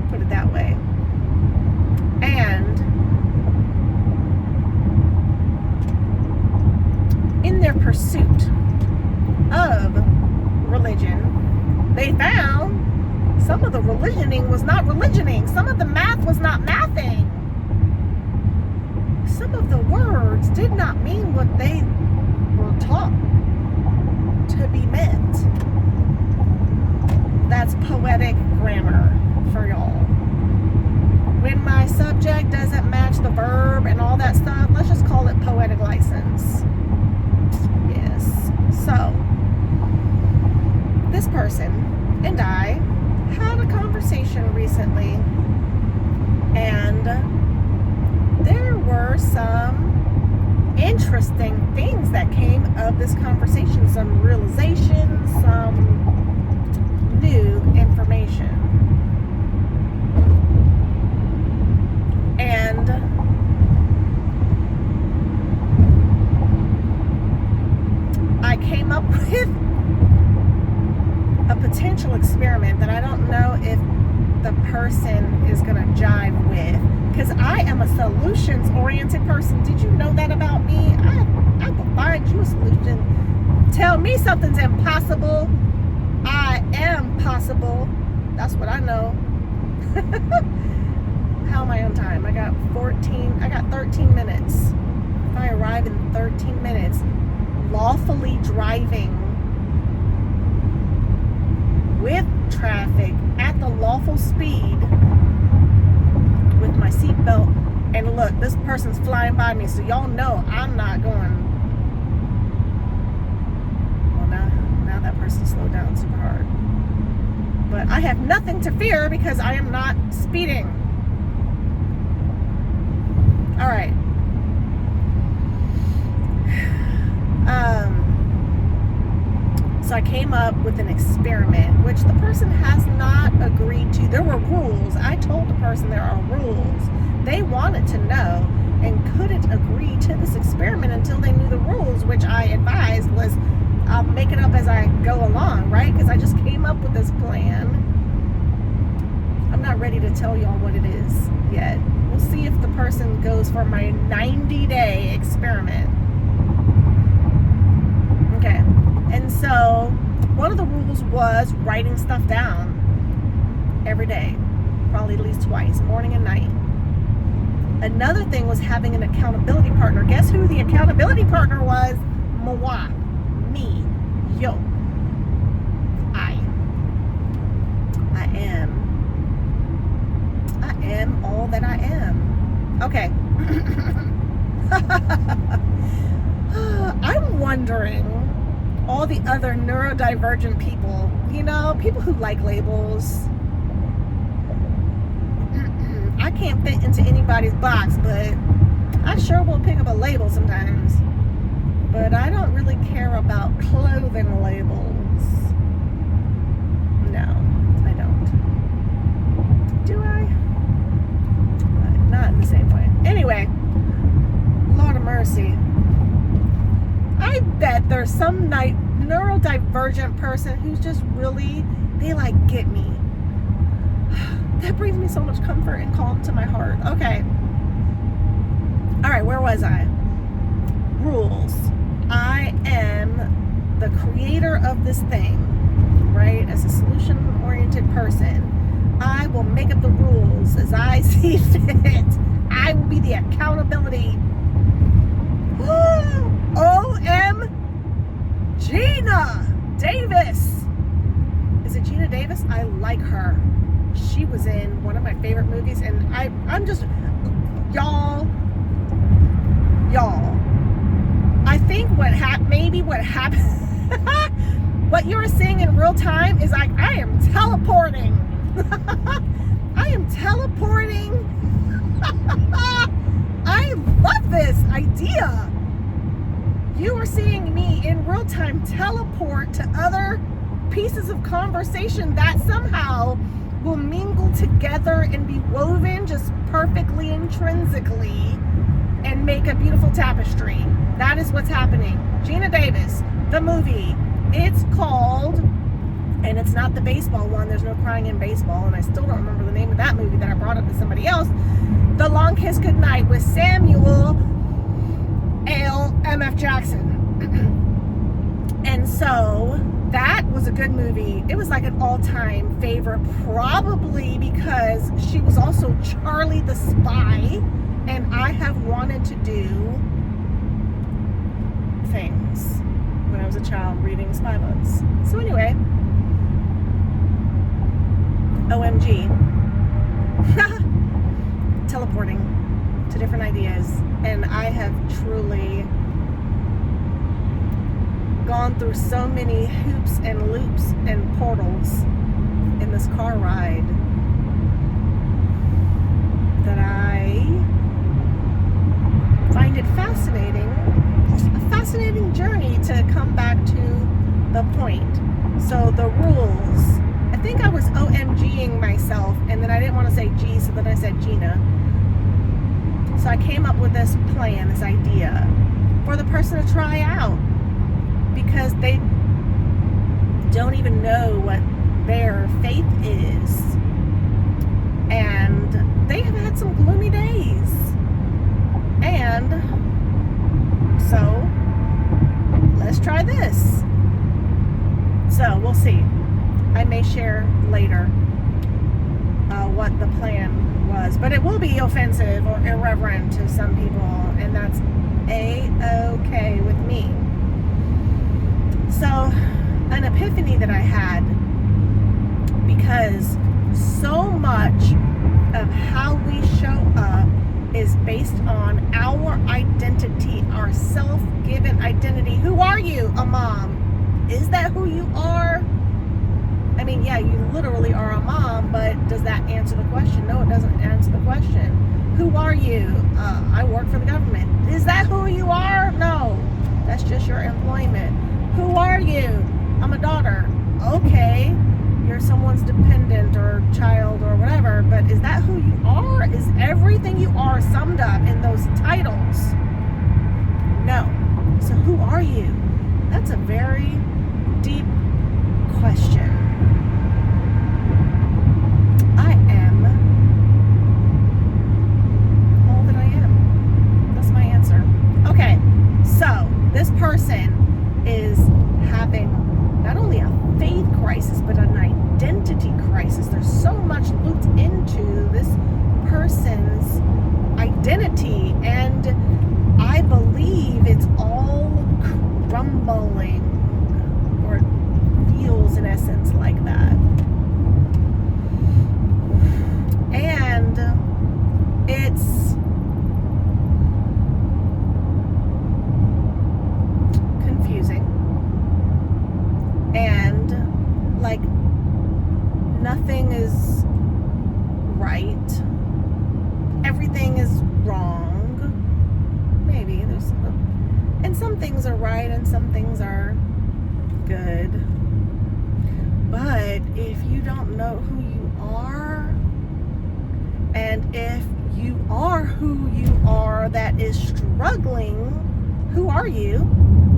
Put it that way. And in their pursuit of religion, they found some of the religioning was not religioning. Some of the math was not mathing. Some of the words did not mean what they were taught to be meant. That's poetic grammar for y'all. When my subject doesn't match the verb and all that stuff, let's just call it poetic license. Yes. So, this person and I had a conversation recently, and there were some interesting things that came of this conversation, some realizations, some new information. And I came up with a potential experiment that I don't know if the person is going to jive with, because I am a solutions-oriented person. Did you know that about me? I will find you a solution. Tell me something's impossible, I am possible. That's what I know. How am I on time? I got 13 minutes. If I arrive in 13 minutes, lawfully driving with traffic at the lawful speed with my seatbelt, and look, this person's flying by me, so y'all know I'm not going. Well, now that person slowed down super hard, but I have nothing to fear because I am not speeding. All right. So I came up with an experiment, which the person has not agreed to. There were rules. I told the person there are rules. They wanted to know and couldn't agree to this experiment until they knew the rules, which I advised was I'll make it up as I go along, right? Because I just came up with this plan. I'm not ready to tell y'all what it is yet. We'll see if the person goes for my 90-day experiment. Okay. And so one of the rules was writing stuff down every day, probably at least twice, morning and night. Another thing was having an accountability partner. Guess who the accountability partner was? Moi. Me. Yo. I am all that I am. Okay. I'm wondering, all the other neurodivergent people, people who like labels. I can't fit into anybody's box, but I sure will pick up a label sometimes. But I don't really care about clothing labels. No, I don't. Do I? Not in the same way. Anyway, Lord of mercy. I bet there's some neurodivergent person who's just really, they get me. That brings me so much comfort and calm to my heart. Okay. All right, where was I? Rules. I am the creator of this thing, right? As a solution-oriented person, I will make up the rules as I see fit. I will be the accountability. O.M. Gina Davis. Is it Gina? Gina Davis, I like her. She was in one of my favorite movies, and I'm just, y'all, I think what happened, what you're seeing in real time is like, I am teleporting. I am teleporting. I love this idea. You are seeing me in real time teleport to other pieces of conversation that somehow will mingle together and be woven just perfectly intrinsically and make a beautiful tapestry. That is what's happening. Gina Davis, the movie, it's called, and it's not the baseball one, there's no crying in baseball, and I still don't remember the name of that movie that I brought up to somebody else. The Long Kiss Goodnight with Samuel L. M.F. Jackson. And so that was a good movie. It was like an all-time favorite, probably because she was also Charlie the Spy, and I have wanted to do things when I was a child reading spy books. So anyway, OMG. Teleporting to different ideas, and I have truly gone through so many hoops and loops and portals in this car ride that I find it fascinating, a fascinating journey to come back to the point. So the rules, I think I was OMGing myself, and then I didn't want to say G, so then I said Gina. So I came up with this plan, this idea for the person to try out, because they don't even know what their faith is, and they have had some gloomy days, and so let's try this. So we'll see. I may share later what the plan was, but it will be offensive or irreverent to some people, and that's A-okay with me. So an epiphany that I had, because so much of how we show up is based on our identity, our self-given identity. Who are you? A mom. Is that who you are? I mean, yeah, you literally are a mom, but does that answer the question? No, it doesn't answer the question. Who are you? I work for the government. Is that who you are? No, that's just your employment. Who are you? I'm a daughter. Okay, you're someone's dependent or child or whatever, but is that who you are? Is everything you are summed up in those titles? No. So who are you? That's a very deep question. I am all that I am. That's my answer. Okay, so this person is having not only a faith crisis, but an identity crisis. There's so much looped into this person's identity, and I believe it's all crumbling, or it feels in essence like that. And it's confusing, and like nothing is right, everything is wrong. Maybe there's, and some things are right and some things are good, but if you don't know who you are, and if you are who you are that is struggling, who are you?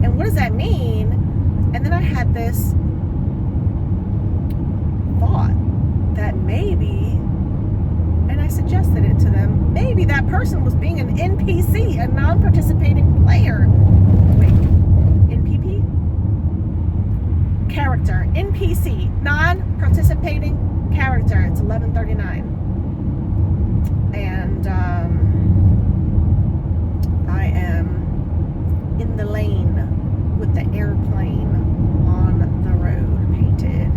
And what does that mean? And then I had this thought that maybe, and I suggested it to them, maybe that person was being an NPC, a non-participating player. Wait, NPP? Character, NPC, non-participating character. It's 11:39. And I am in the lane with the airplane on the road painted.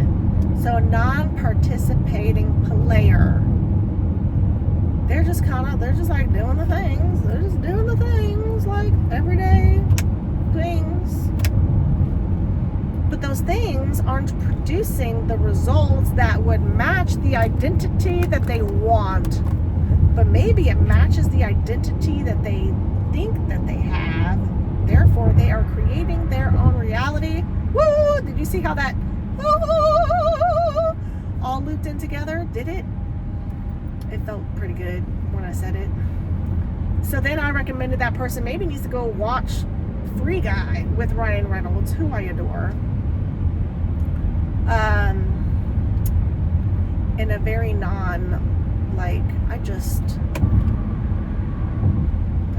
So a non-participating player. They're just like doing the things. They're just doing the things, like everyday things. But those things aren't producing the results that would match the identity that they want. But maybe it matches the identity that they think that they have. Therefore, they are creating their own reality. Woo! Did you see how that all looped in together? Did it? It felt pretty good when I said it. So then I recommended that person maybe needs to go watch Free Guy with Ryan Reynolds, who I adore. In a very I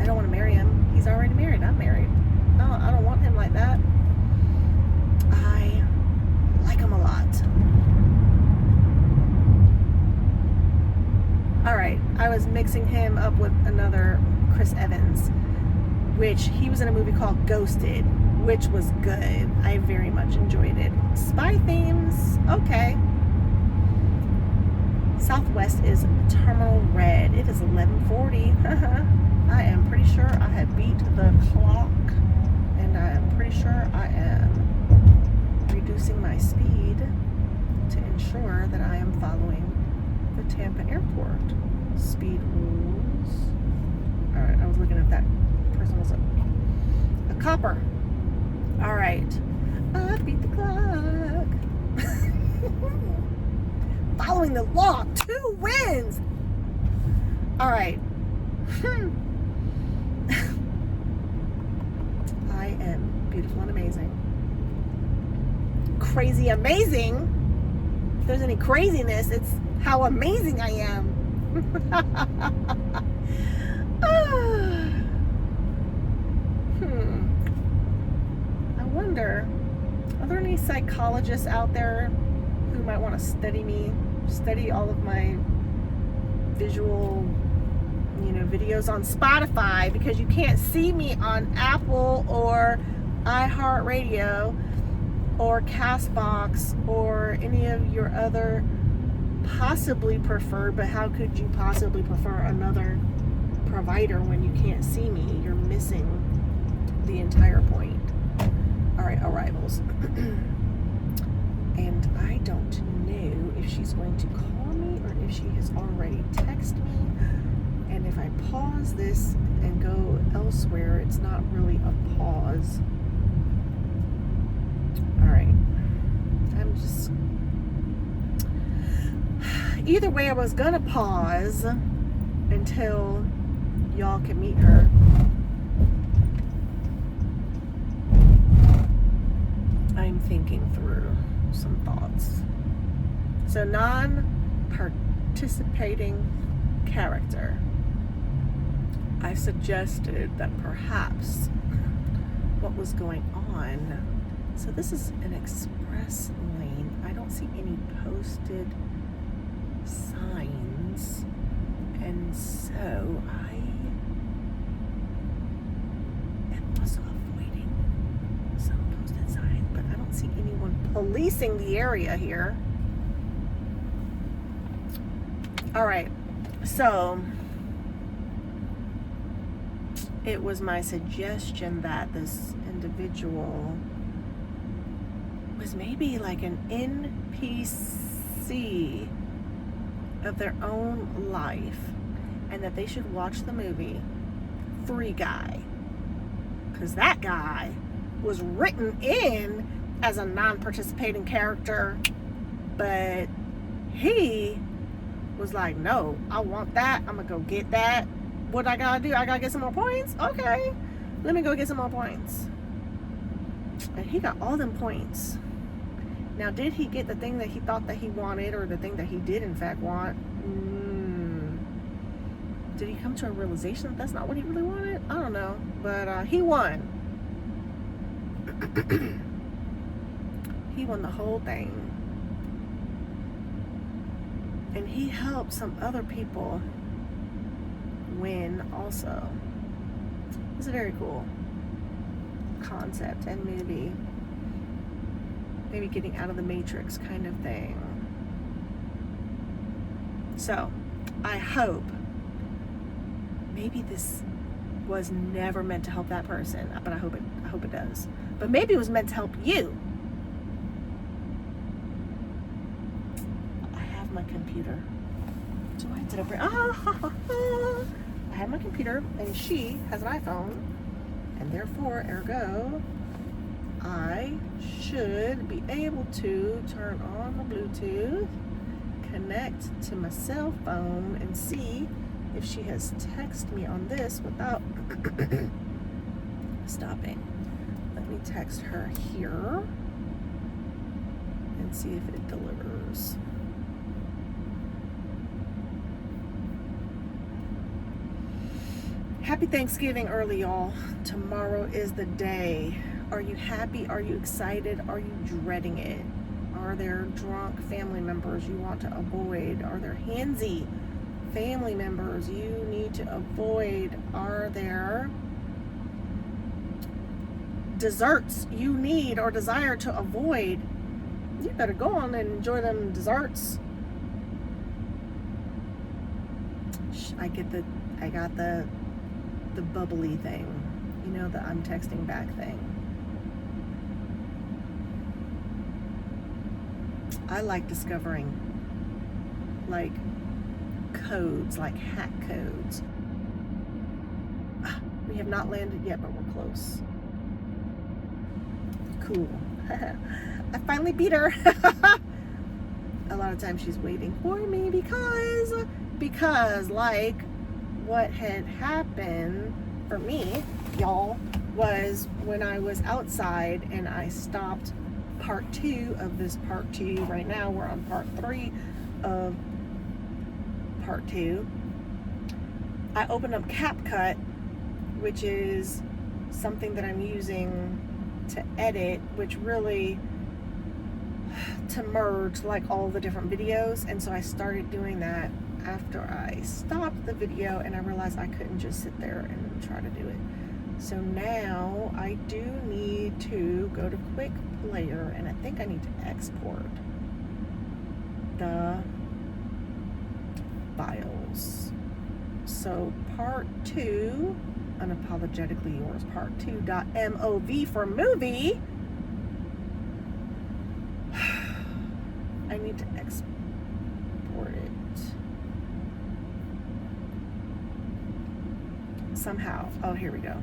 don't want to marry him. He's already married. I'm married. No, I don't want him like that. I like him a lot. Alright, I was mixing him up with another Chris Evans, which he was in a movie called Ghosted, which was good. I very much enjoyed it. Spy themes, okay. Southwest is Terminal Red. It is 11:40. I am pretty sure I have beat the clock, and I am pretty sure I am reducing my speed to ensure that I am following the Tampa Airport speed rules. Alright, I was looking if that person was a copper. Alright. I beat the clock. Following the law. 2 wins. Alright. I am beautiful and amazing. Crazy amazing. If there's any craziness, it's how amazing I am. I wonder, are there any psychologists out there who might want to study all of my visual, videos on Spotify, because you can't see me on Apple or iHeartRadio or Castbox or any of your other possibly preferred, but how could you possibly prefer another provider when you can't see me? You're missing the entire point. Alright, arrivals. And I don't know if she's going to call me or if she has already texted me. And if I pause this and go elsewhere, it's not really a pause. Alright. I'm just... Either way, I was gonna pause until y'all can meet her. I'm thinking through some thoughts. So, non-participating character. I suggested that perhaps what was going on. So this is an express lane. I don't see any posted signs, and so I am also avoiding some posted signs, but I don't see anyone policing the area here. Alright, so it was my suggestion that this individual was maybe like an NPC of their own life, and that they should watch the movie Free Guy, because that guy was written in as a non-participating character, but he was like, no, I want that, I'm gonna go get that. What I gotta do? I gotta get some more points? Okay, let me go get some more points. And he got all them points. Now, did he get the thing that he thought that he wanted, or the thing that he did in fact want? Did he come to a realization that that's not what he really wanted? I don't know, but he won. He won the whole thing. And he helped some other people win also. It's a very cool concept and movie. Maybe getting out of the Matrix kind of thing. So I hope, maybe this was never meant to help that person, but I hope it does. But maybe it was meant to help you. I have my computer. So why did I bring? I have my computer, and she has an iPhone, and therefore, ergo, I should be able to turn on the Bluetooth, connect to my cell phone, and see if she has texted me on this without stopping. Let me text her here and see if it delivers. Happy Thanksgiving early, y'all. Tomorrow is the day. Are you happy? Are you excited? Are you dreading it? Are there drunk family members you want to avoid? Are there handsy family members you need to avoid? Are there desserts you need or desire to avoid? You better go on and enjoy them desserts. I got the bubbly thing, you know, the I'm texting back thing. I like discovering like codes, like hack codes. We have not landed yet, but we're close. Cool. I finally beat her. A lot of times she's waiting for me because like what had happened for me, y'all, was when I was outside and I stopped part 2 of this part 2. Right now we're on part 3 of part 2. I opened up CapCut, which is something that I'm using to edit, which really to merge like all the different videos. And so I started doing that after I stopped the video, and I realized I couldn't just sit there and try to do it. So now I do need to go to Quick Player, and I think I need to export the files. So part 2, Unapologetically Yours, part 2.mov for movie. I need to export it somehow. Oh, here we go.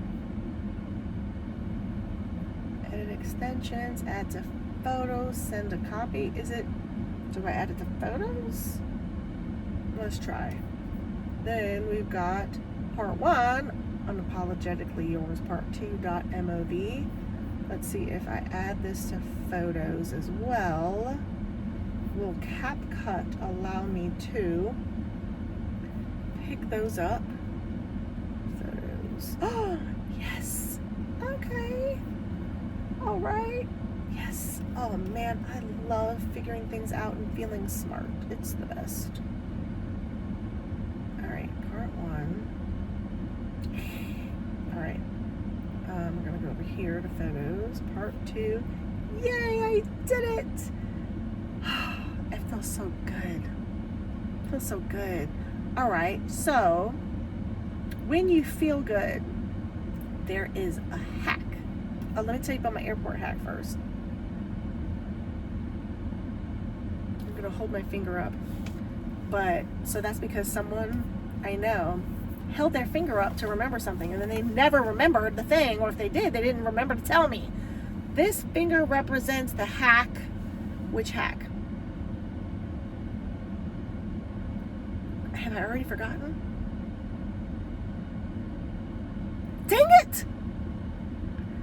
Edit extensions, add to photos, send a copy. Do I add it to photos? Let's try. Then we've got part 1, Unapologetically Yours, part 2.mov. Let's see if I add this to photos as well. Will CapCut allow me to pick those up? Photos. Oh, yes. Okay. All right. Yes. Oh man, I love figuring things out and feeling smart. It's the best. All right, part 1. All right. We're gonna go over here to photos. Part 2. Yay! I did it. It feels so good. It feels so good. All right. So when you feel good, there is a hack. Let me tell you about my airport hack first. I'm gonna hold my finger up, so that's because someone I know held their finger up to remember something, and then they never remembered the thing, or if they did, they didn't remember to tell me. This finger represents the hack. Which hack? Have I already forgotten? Dang it!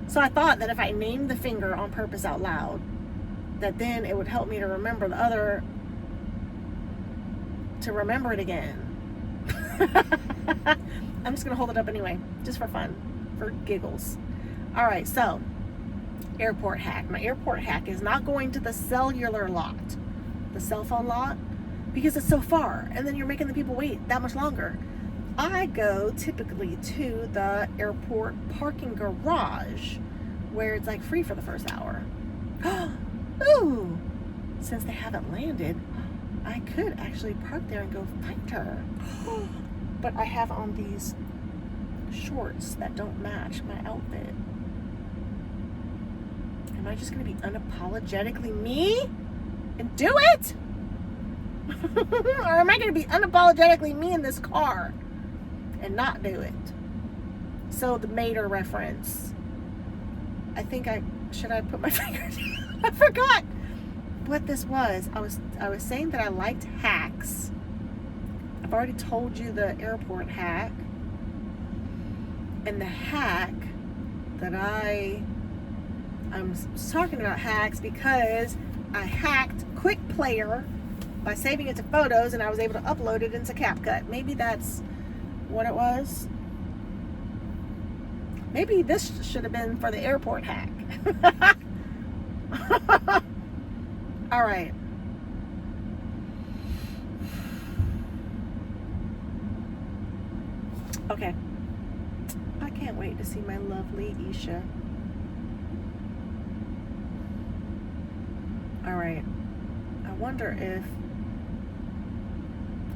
So I thought that if I named the finger on purpose out loud, that then it would help me to remember the other, to remember it again. I'm just gonna hold it up anyway, just for fun, for giggles. All right, so airport hack. My airport hack is not going to the cellular lot, the cell phone lot, because it's so far, and then you're making the people wait that much longer. I go typically to the airport parking garage, where it's like free for the first hour. Ooh, since they haven't landed, I could actually park there and go find her. But I have on these shorts that don't match my outfit. Am I just going to be unapologetically me and do it? Or am I going to be unapologetically me in this car and not do it? So the Mater reference. I think should I put my finger down? I forgot what this was. I was saying that I liked hacks. I've already told you the airport hack. And the hack that I'm talking about hacks because I hacked Quick Player by saving it to photos, and I was able to upload it into CapCut. Maybe that's what it was. Maybe this should have been for the airport hack. All right. Okay. I can't wait to see my lovely Isha. All right. I wonder if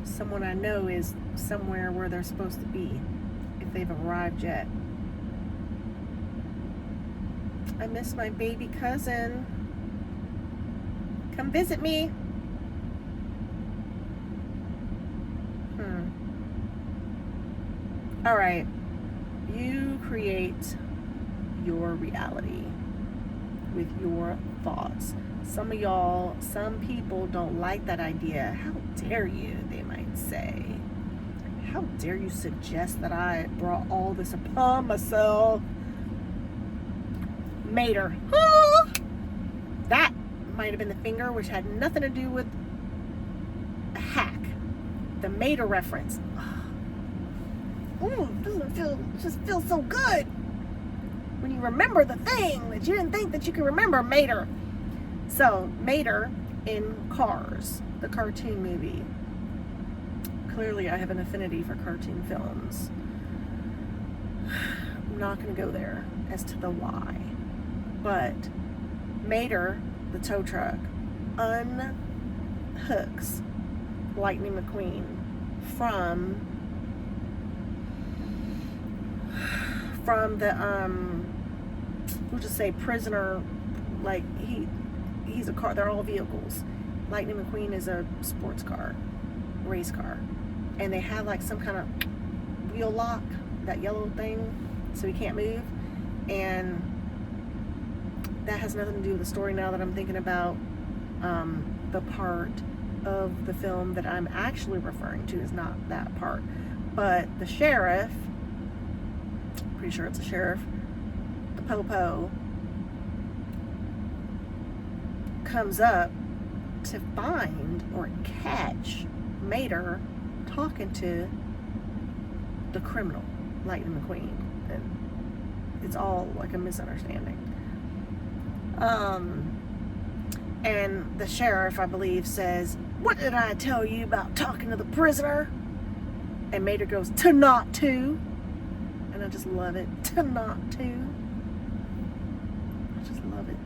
someone I know is somewhere where they're supposed to be, if they've arrived yet. I miss my baby cousin. Come visit me. All right. You create your reality with your thoughts. Some people don't like that idea. How dare you, they might say. How dare you suggest that I brought all this upon myself? Mater. That might have been the finger, which had nothing to do with a hack. The Mater reference. Ooh, just feels so good when you remember the thing that you didn't think that you could remember. Mater. So Mater in Cars, the cartoon movie. Clearly I have an affinity for cartoon films. I'm not going to go there as to the why. But Mater, the tow truck, unhooks Lightning McQueen from the we'll just say prisoner. Like he's a car. They're all vehicles. Lightning McQueen is a sports car, race car, and they have like some kind of wheel lock, that yellow thing, so he can't move. And that has nothing to do with the story. Now that I'm thinking about the part of the film that I'm actually referring to is not that part, but the sheriff. Pretty sure it's a sheriff. The po-po comes up to find or catch Mater talking to the criminal, Lightning McQueen. And it's all like a misunderstanding. And the sheriff, I believe, says, "What did I tell you about talking to the prisoner?" And Mater goes, "To not to." And I just love it. To not to. I just love it.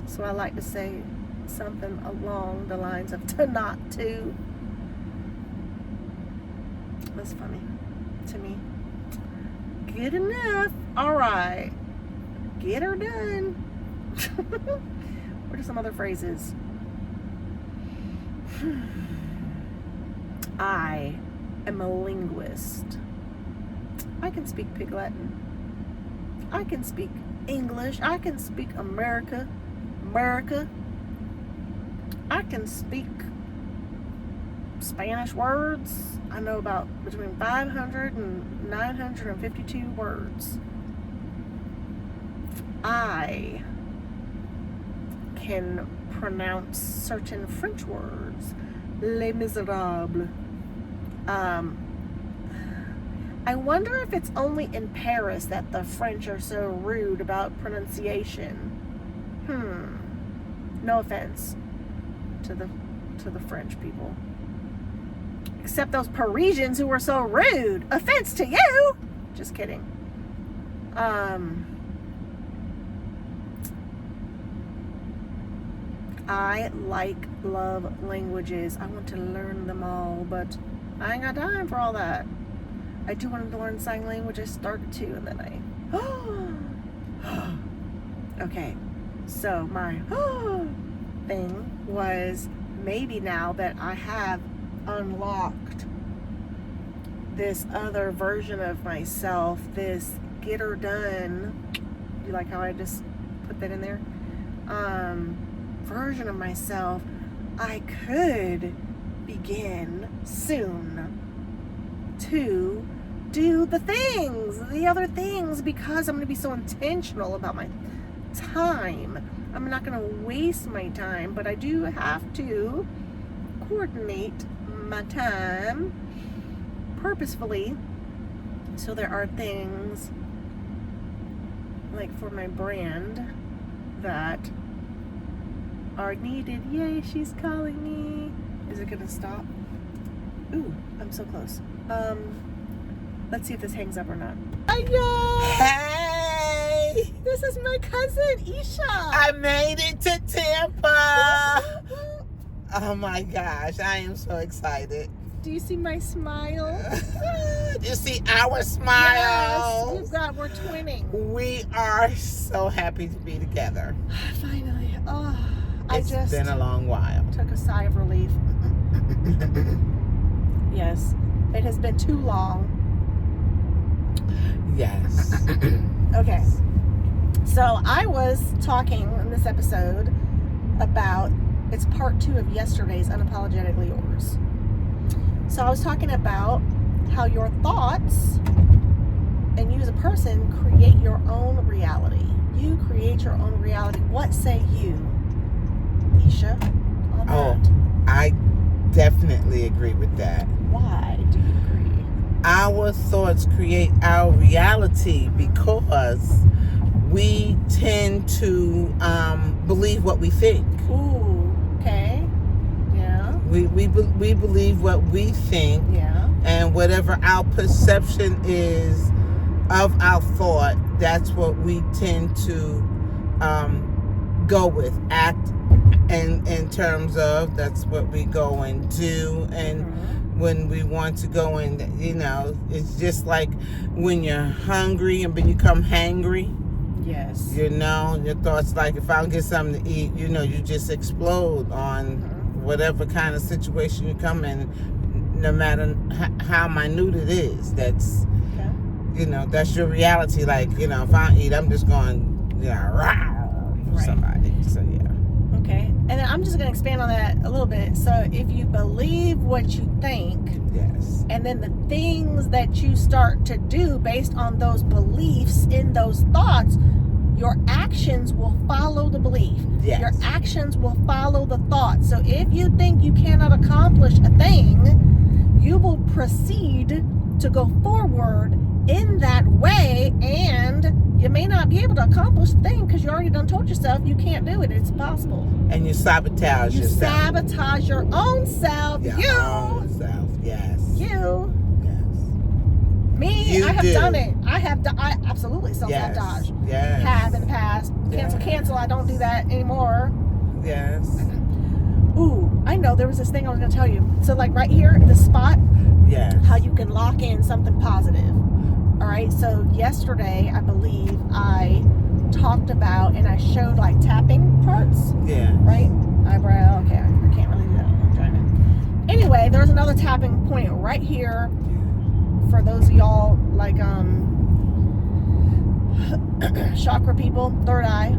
So I like to say something along the lines of to not to. That's funny to me. Good enough. All right. Get her done. What are some other phrases? I am a linguist. I can speak Pig Latin. I can speak English. I can speak America. I can speak Spanish words. I know about between 500 and 952 words. I can pronounce certain French words. Les Miserables. I wonder if it's only in Paris that the French are so rude about pronunciation. No offense to the French people. Except those Parisians who were so rude. Offense to you! Just kidding. I like love languages. I want to learn them all, but I ain't got time for all that. I do want to learn sign language. I started to, and then okay, so my thing was, maybe now that I have unlocked this other version of myself, this get her done, you like how I just put that in there, version of myself, I could begin soon to do the other things, because I'm going to be so intentional about my time. I'm not going to waste my time, but I do have to coordinate my time purposefully. So there are things like for my brand that are needed. Yay, she's calling me. Is it going to stop? Ooh, I'm so close. Let's see if this hangs up or not. Hey! This is my cousin, Isha. I made it to Tampa! Oh my gosh, I am so excited. Do you see my smile? You see our smiles? Yes, we're twinning. We are so happy to be together. Finally. Oh, It's been a long while. took a sigh of relief. Yes, it has been too long. Yes. Okay, so I was talking in this episode about, it's part 2 of yesterday's Unapologetically Yours. So I was talking about how your thoughts and you as a person create your own reality. You create your own reality. What say you, Isha, on that? Oh, I definitely agree with that. Why do you agree? Our thoughts create our reality because we tend to believe what we think. Ooh, okay. Yeah. We believe what we think, Yeah. and whatever our perception is of our thought, that's what we tend to go with, act, and in terms of that's what we go and do. And when we want to go and, it's just like when you're hungry and then you come hangry. Yes. Your thoughts, like, if I don't get something to eat, you just explode on whatever kind of situation you come in, no matter how minute it is. That's, that's your reality. Like, if I don't eat, I'm just going, for somebody. So, yeah. Okay. And then I'm just going to expand on that a little bit. So if you believe what you think, Yes. and then the things that you start to do based on those beliefs in those thoughts, your actions will follow the belief. Yes. Your actions will follow the thought. So if you think you cannot accomplish a thing, you will proceed to go forward in that way, and you may not be able to accomplish the thing because you already done told yourself you can't do it. It's impossible. And you sabotage You yourself. sabotage your own self. Your own self. Yes. You. Yes. Me, You I have do. done it. I absolutely self-sabotage. Yes. Have in the past. Cancel. I don't do that anymore. Yes. Ooh, I know there was this thing I was going to tell you. So like right here, the spot, Yes. how you can lock in something positive. All right. So yesterday, I believe I talked about and I showed like tapping parts. Yeah. Right? Eyebrow. Okay. I can't really do that. I'm driving. Anyway, there's another tapping point right here for those of y'all like chakra people, third eye.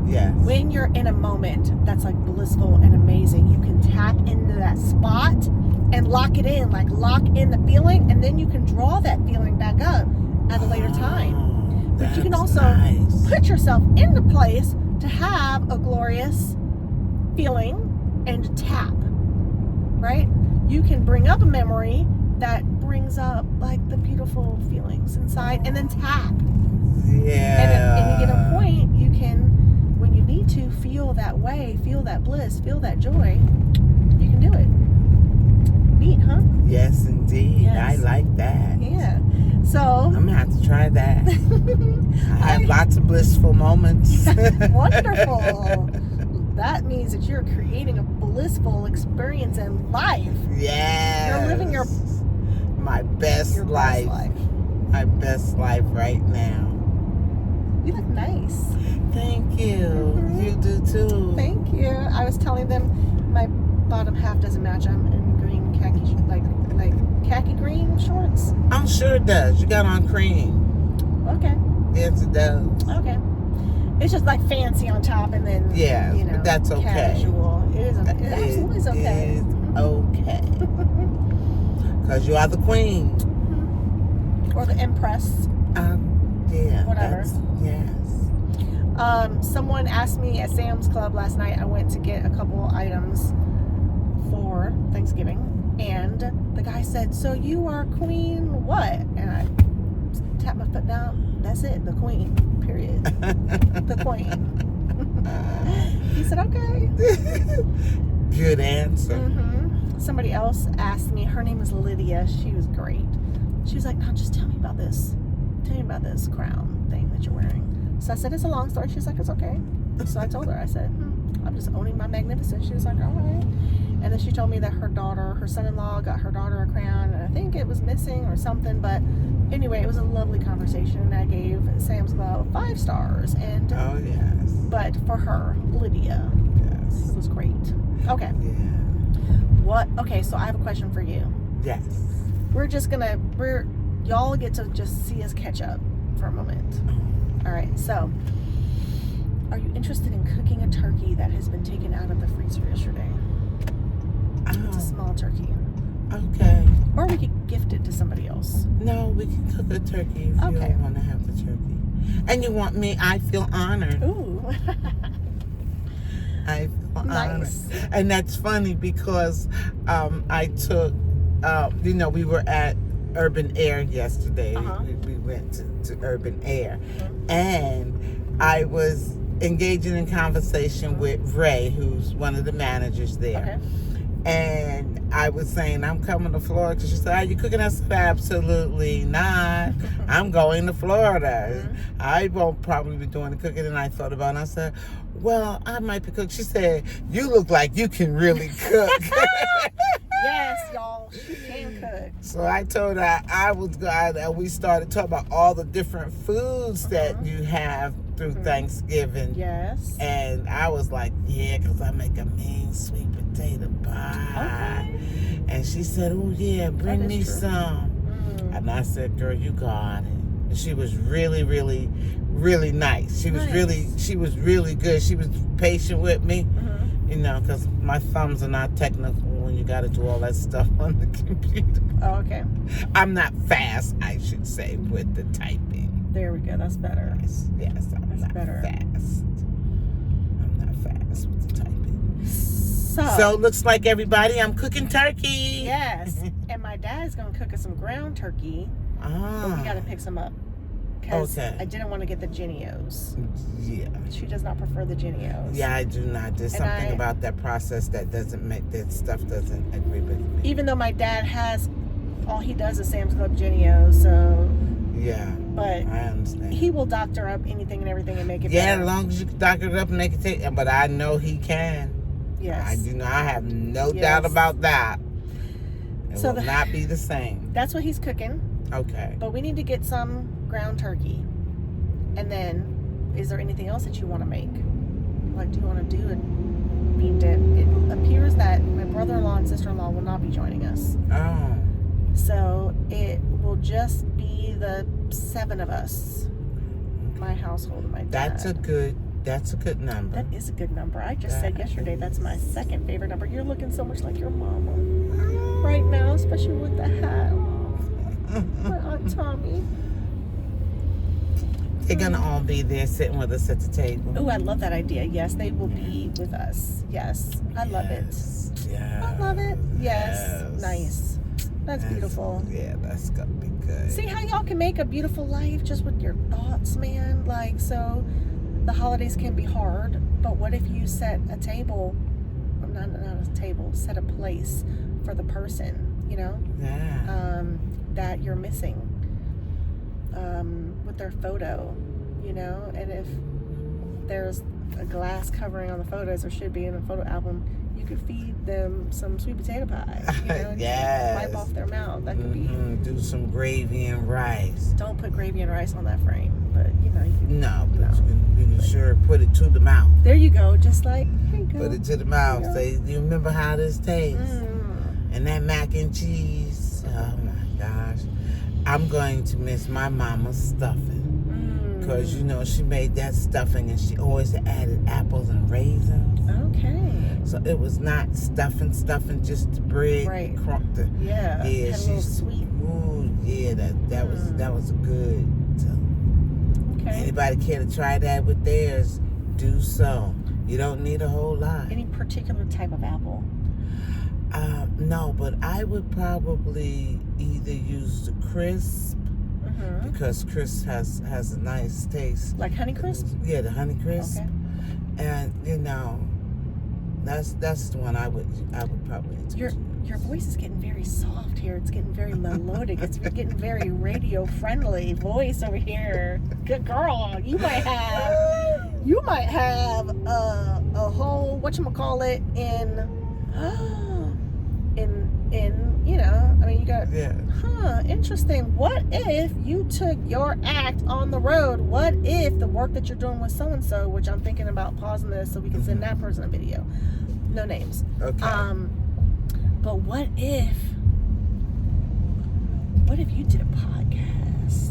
Yes. When you're in a moment that's like blissful and amazing, you can tap into that spot and lock it in, like lock in the feeling, and then you can draw that feeling back up at a later time. But you can also put yourself in the place to have a glorious feeling and tap, right? You can bring up a memory that brings up like the beautiful feelings inside, and then tap. Yeah. And you get a point, you can, when you need to, feel that way, feel that bliss, feel that joy, you can do it. Neat, huh? Yes, indeed. Yes. I like that. Yeah. So I'm gonna have to try that. I have lots of blissful moments. wonderful. That means that you're creating a blissful experience in life. Yes. You're living your best life. My best life right now. You look nice. Thank you. You do too. Thank you. I was telling them my bottom half doesn't match. I'm in green khaki, like khaki green shorts. I'm sure it does. You got on cream. Okay. Yes, it does. Okay. It's just like fancy on top, and then but that's okay. Casual. It is. It absolutely is okay. It is okay. Because you are the queen. Or the empress. Yeah. Whatever. Yes. Someone asked me at Sam's Club last night. I went to get a couple items for Thanksgiving, and the guy said, "So you are queen what?" And I tapped my foot down. That's it. The queen. Period. The queen. He said, "Okay." Good answer. Somebody else asked me. Her name is Lydia. She was great. She was like, "Now just tell me about this. Tell me about this crown thing that you're wearing." So I said, "It's a long story." She's like, "It's okay." So I told her, I said, "I'm just owning my magnificence." She was like, "All right." And then she told me that her son-in-law got her daughter a crown, and I think it was missing or something. But anyway, it was a lovely conversation. I gave Sam's Club 5 stars. And oh, yes. But for her, Lydia, yes, it was great. Okay. Yeah. What? Okay, so I have a question for you. Yes. Y'all get to just see us catch up for a moment. All right, so are you interested in cooking a turkey that has been taken out of the freezer yesterday? It's a small turkey. Okay. Or we could gift it to somebody else. No, we can cook a turkey if you don't want to have the turkey. And you want me, I feel honored. Ooh. I feel Nice. honored. And that's funny because I took, we were at Urban Air yesterday. We went to Urban Air. And I was engaging in conversation with Ray, who's one of the managers there. Okay. And I was saying, I'm coming to Florida. Because she said, are you cooking? I said, absolutely not. I'm going to Florida. I won't probably be doing the cooking. And I thought about it. And I said, well, I might be cooking. She said, you look like you can really cook. Yes, y'all. She can cook. So I told her I was glad that we started talking about all the different foods that you have through Thanksgiving. Yes. And I was like, yeah, because I make a mean sweet potato pie. Okay. And she said, oh, yeah, bring me true. some. And I said, girl, you got it. And she was really, really, really nice. She was really good. She was patient with me, because my thumbs are not technical when you got to do all that stuff on the computer. Oh, okay. I'm not fast, I should say, with the typing. There we go. That's better. Yes, I'm not fast. I'm not fast with the typing. So looks like everybody, I'm cooking turkey. Yes. And my dad's going to cook us some ground turkey. But we got to pick some up. Because I didn't want to get the Genios. Yeah. She does not prefer the Genios. Yeah, I do not. There's something about that process that stuff doesn't agree with me. Even though my dad all he does is Sam's Club Genios, so... Yeah. But I understand. he will doctor up anything and everything and make it better. better. As long as you can doctor it up and make it take. But I know he can. Yes. I do not. I have no doubt about that. It will not be the same. That's what he's cooking. Okay. But we need to get some ground turkey. And then, is there anything else that you want to make? Like, do you want to do a bean dip? It appears that my brother-in-law and sister-in-law will not be joining us. Oh. So it will just be the 7 of us. My household and my dad. That's a good number. That is a good number. I just said yesterday that's my second favorite number. You're looking so much like your mama right now, especially with the hat. My Aunt Tommy. They're gonna all be there sitting with us at the table. Oh, I love that idea. Yes, they will be with us. Yes, I love it. Yeah. I love it. Yes. Nice. That's beautiful. Yeah, that's gonna be good. See how y'all can make a beautiful life just with your thoughts, man? Like, so the holidays can be hard, but what if you set a table, not a table, set a place for the person, that you're missing with their photo, and if there's a glass covering on the photos, there should be in a photo album, You could feed them some sweet potato pie. You know, and Yes. wipe off their mouth. That could be. Do some gravy and rice. Don't put gravy and rice on that frame, but you know. No, but you can sure put it to the mouth. There you go. Just like, here you go. Put it to the mouth. Say, do you remember how this tastes? And that mac and cheese. Oh my gosh. I'm going to miss my mama's stuffing. Because, you know, she made that stuffing and she always added apples and raisins. Okay. So it was not stuffing, just the bread. Right. Yeah, Had a little sweet. Ooh, yeah, that was good. So, Okay. anybody care to try that with theirs, do so. You don't need a whole lot. Any particular type of apple? No, but I would probably either use the crisp, because crisp has a nice taste. Like Honeycrisp? Yeah, the Honeycrisp. Okay. And you know, that's the one I would probably use. Your voice is getting very soft here. It's getting very melodic. It's getting very radio friendly voice over here. Good girl. You might have a whole whatchamacallit in you know, I mean, you got, interesting. What if you took your act on the road? What if the work that you're doing with so-and-so, which I'm thinking about pausing this so we can send that person a video. No names. Okay. But what if you did a podcast?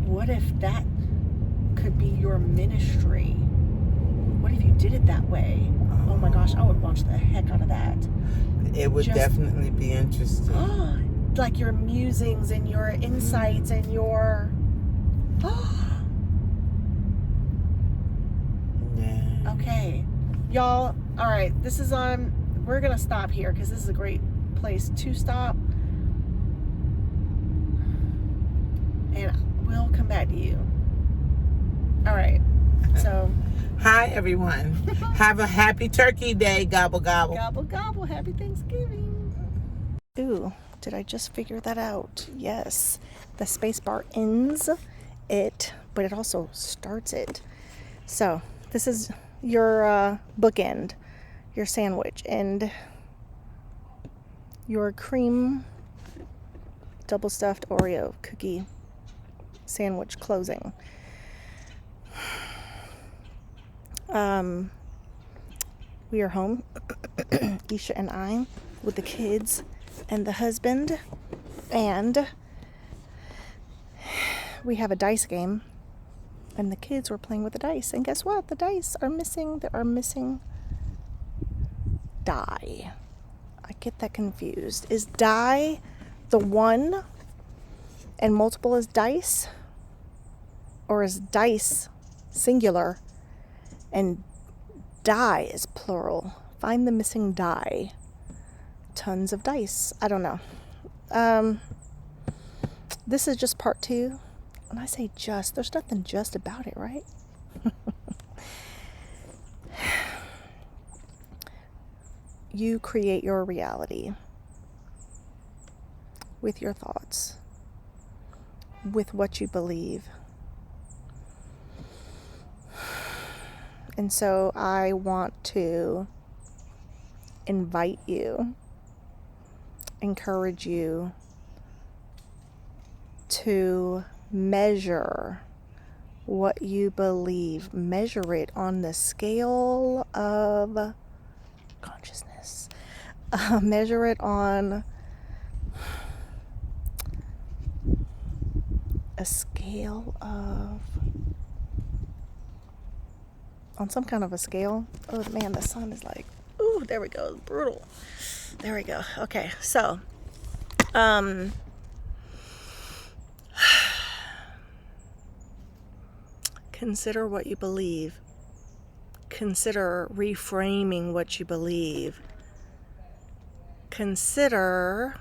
What if that could be your ministry? What if you did it that way? Oh my gosh, I would watch the heck out of that. It would definitely be interesting. Like your musings and your insights and your... Yeah. Okay. Y'all, all right, this is on... We're going to stop here because this is a great place to stop. And we'll come back to you. All right. So... Hi, everyone. Have a happy Turkey Day. Gobble, gobble. Gobble, gobble. Happy Thanksgiving. Ooh, did I just figure that out? Yes. The space bar ends it, but it also starts it. So this is your bookend, your sandwich, and your cream double stuffed Oreo cookie sandwich closing. We are home, Isha and I, with the kids and the husband, and we have a dice game, and the kids were playing with the dice, and guess what? The dice are missing. There are missing die. I get that confused. Is die the one and multiple is dice? Or is dice singular and die is plural? Find the missing die. Tons of dice. I don't know. This is just part 2. When I say just, there's nothing just about it, right? You create your reality with your thoughts, with what you believe. And so I want to invite you, encourage you to measure what you believe. Measure it on the scale of consciousness. Measure it on a scale of... on some kind of a scale. Oh man, the sun is like, ooh, there we go, it's brutal. There we go. Okay, so consider what you believe. Consider reframing what you believe. Consider,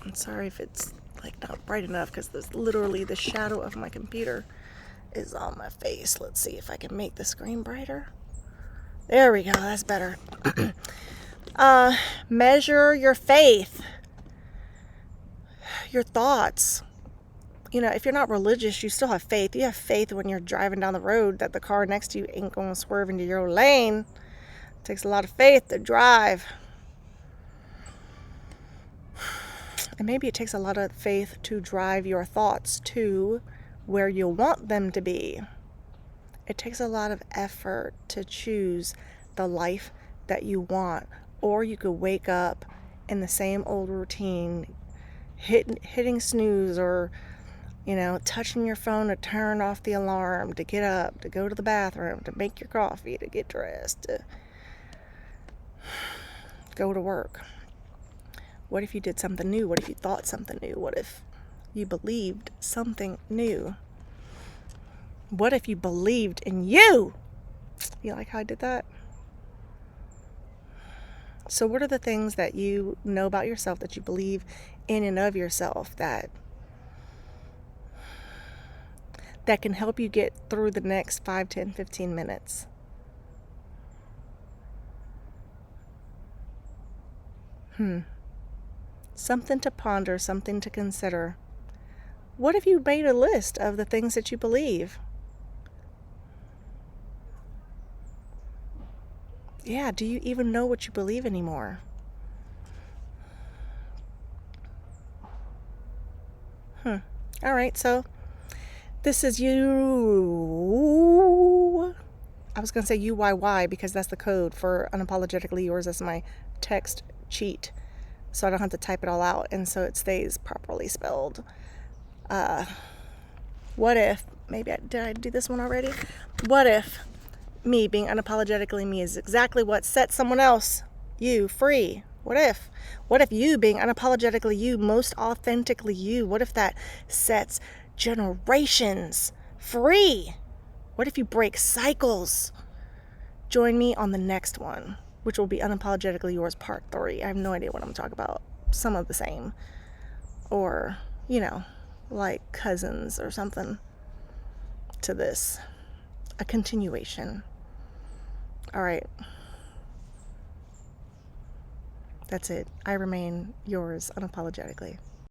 I'm sorry if it's like not bright enough because there's literally the shadow of my computer is on my face. Let's see if I can make the screen brighter. There we go, that's better. Measure your faith, your thoughts. You know, if you're not religious, you still have faith. You have faith when you're driving down the road that the car next to you ain't gonna swerve into your lane. It takes a lot of faith to drive. And maybe it takes a lot of faith to drive your thoughts to where you want them to be. It takes a lot of effort to choose the life that you want. Or you could wake up in the same old routine, hitting snooze, or touching your phone to turn off the alarm, to get up, to go to the bathroom, to make your coffee, to get dressed, to go to work. What if you did something new? What if you thought something new? What if you believed something new? What if you believed in you? You like how I did that? So what are the things that you know about yourself, that you believe in and of yourself, that can help you get through the next 5, 10, 15 minutes? Something to ponder, something to consider. What if you made a list of the things that you believe? Yeah, do you even know what you believe anymore? All right, so this is you. I was going to say UYY because that's the code for Unapologetically Yours. That's my text cheat, so I don't have to type it all out, and so it stays properly spelled. What if, did I do this one already? What if me being unapologetically me is exactly what sets someone else, you, free? What if you being unapologetically you, most authentically you, what if that sets generations free? What if you break cycles? Join me on the next one, which will be Unapologetically Yours Part 3. I have no idea what I'm talking about. Some of the same. Or, like cousins or something to this. A continuation. All right. That's it. I remain yours unapologetically.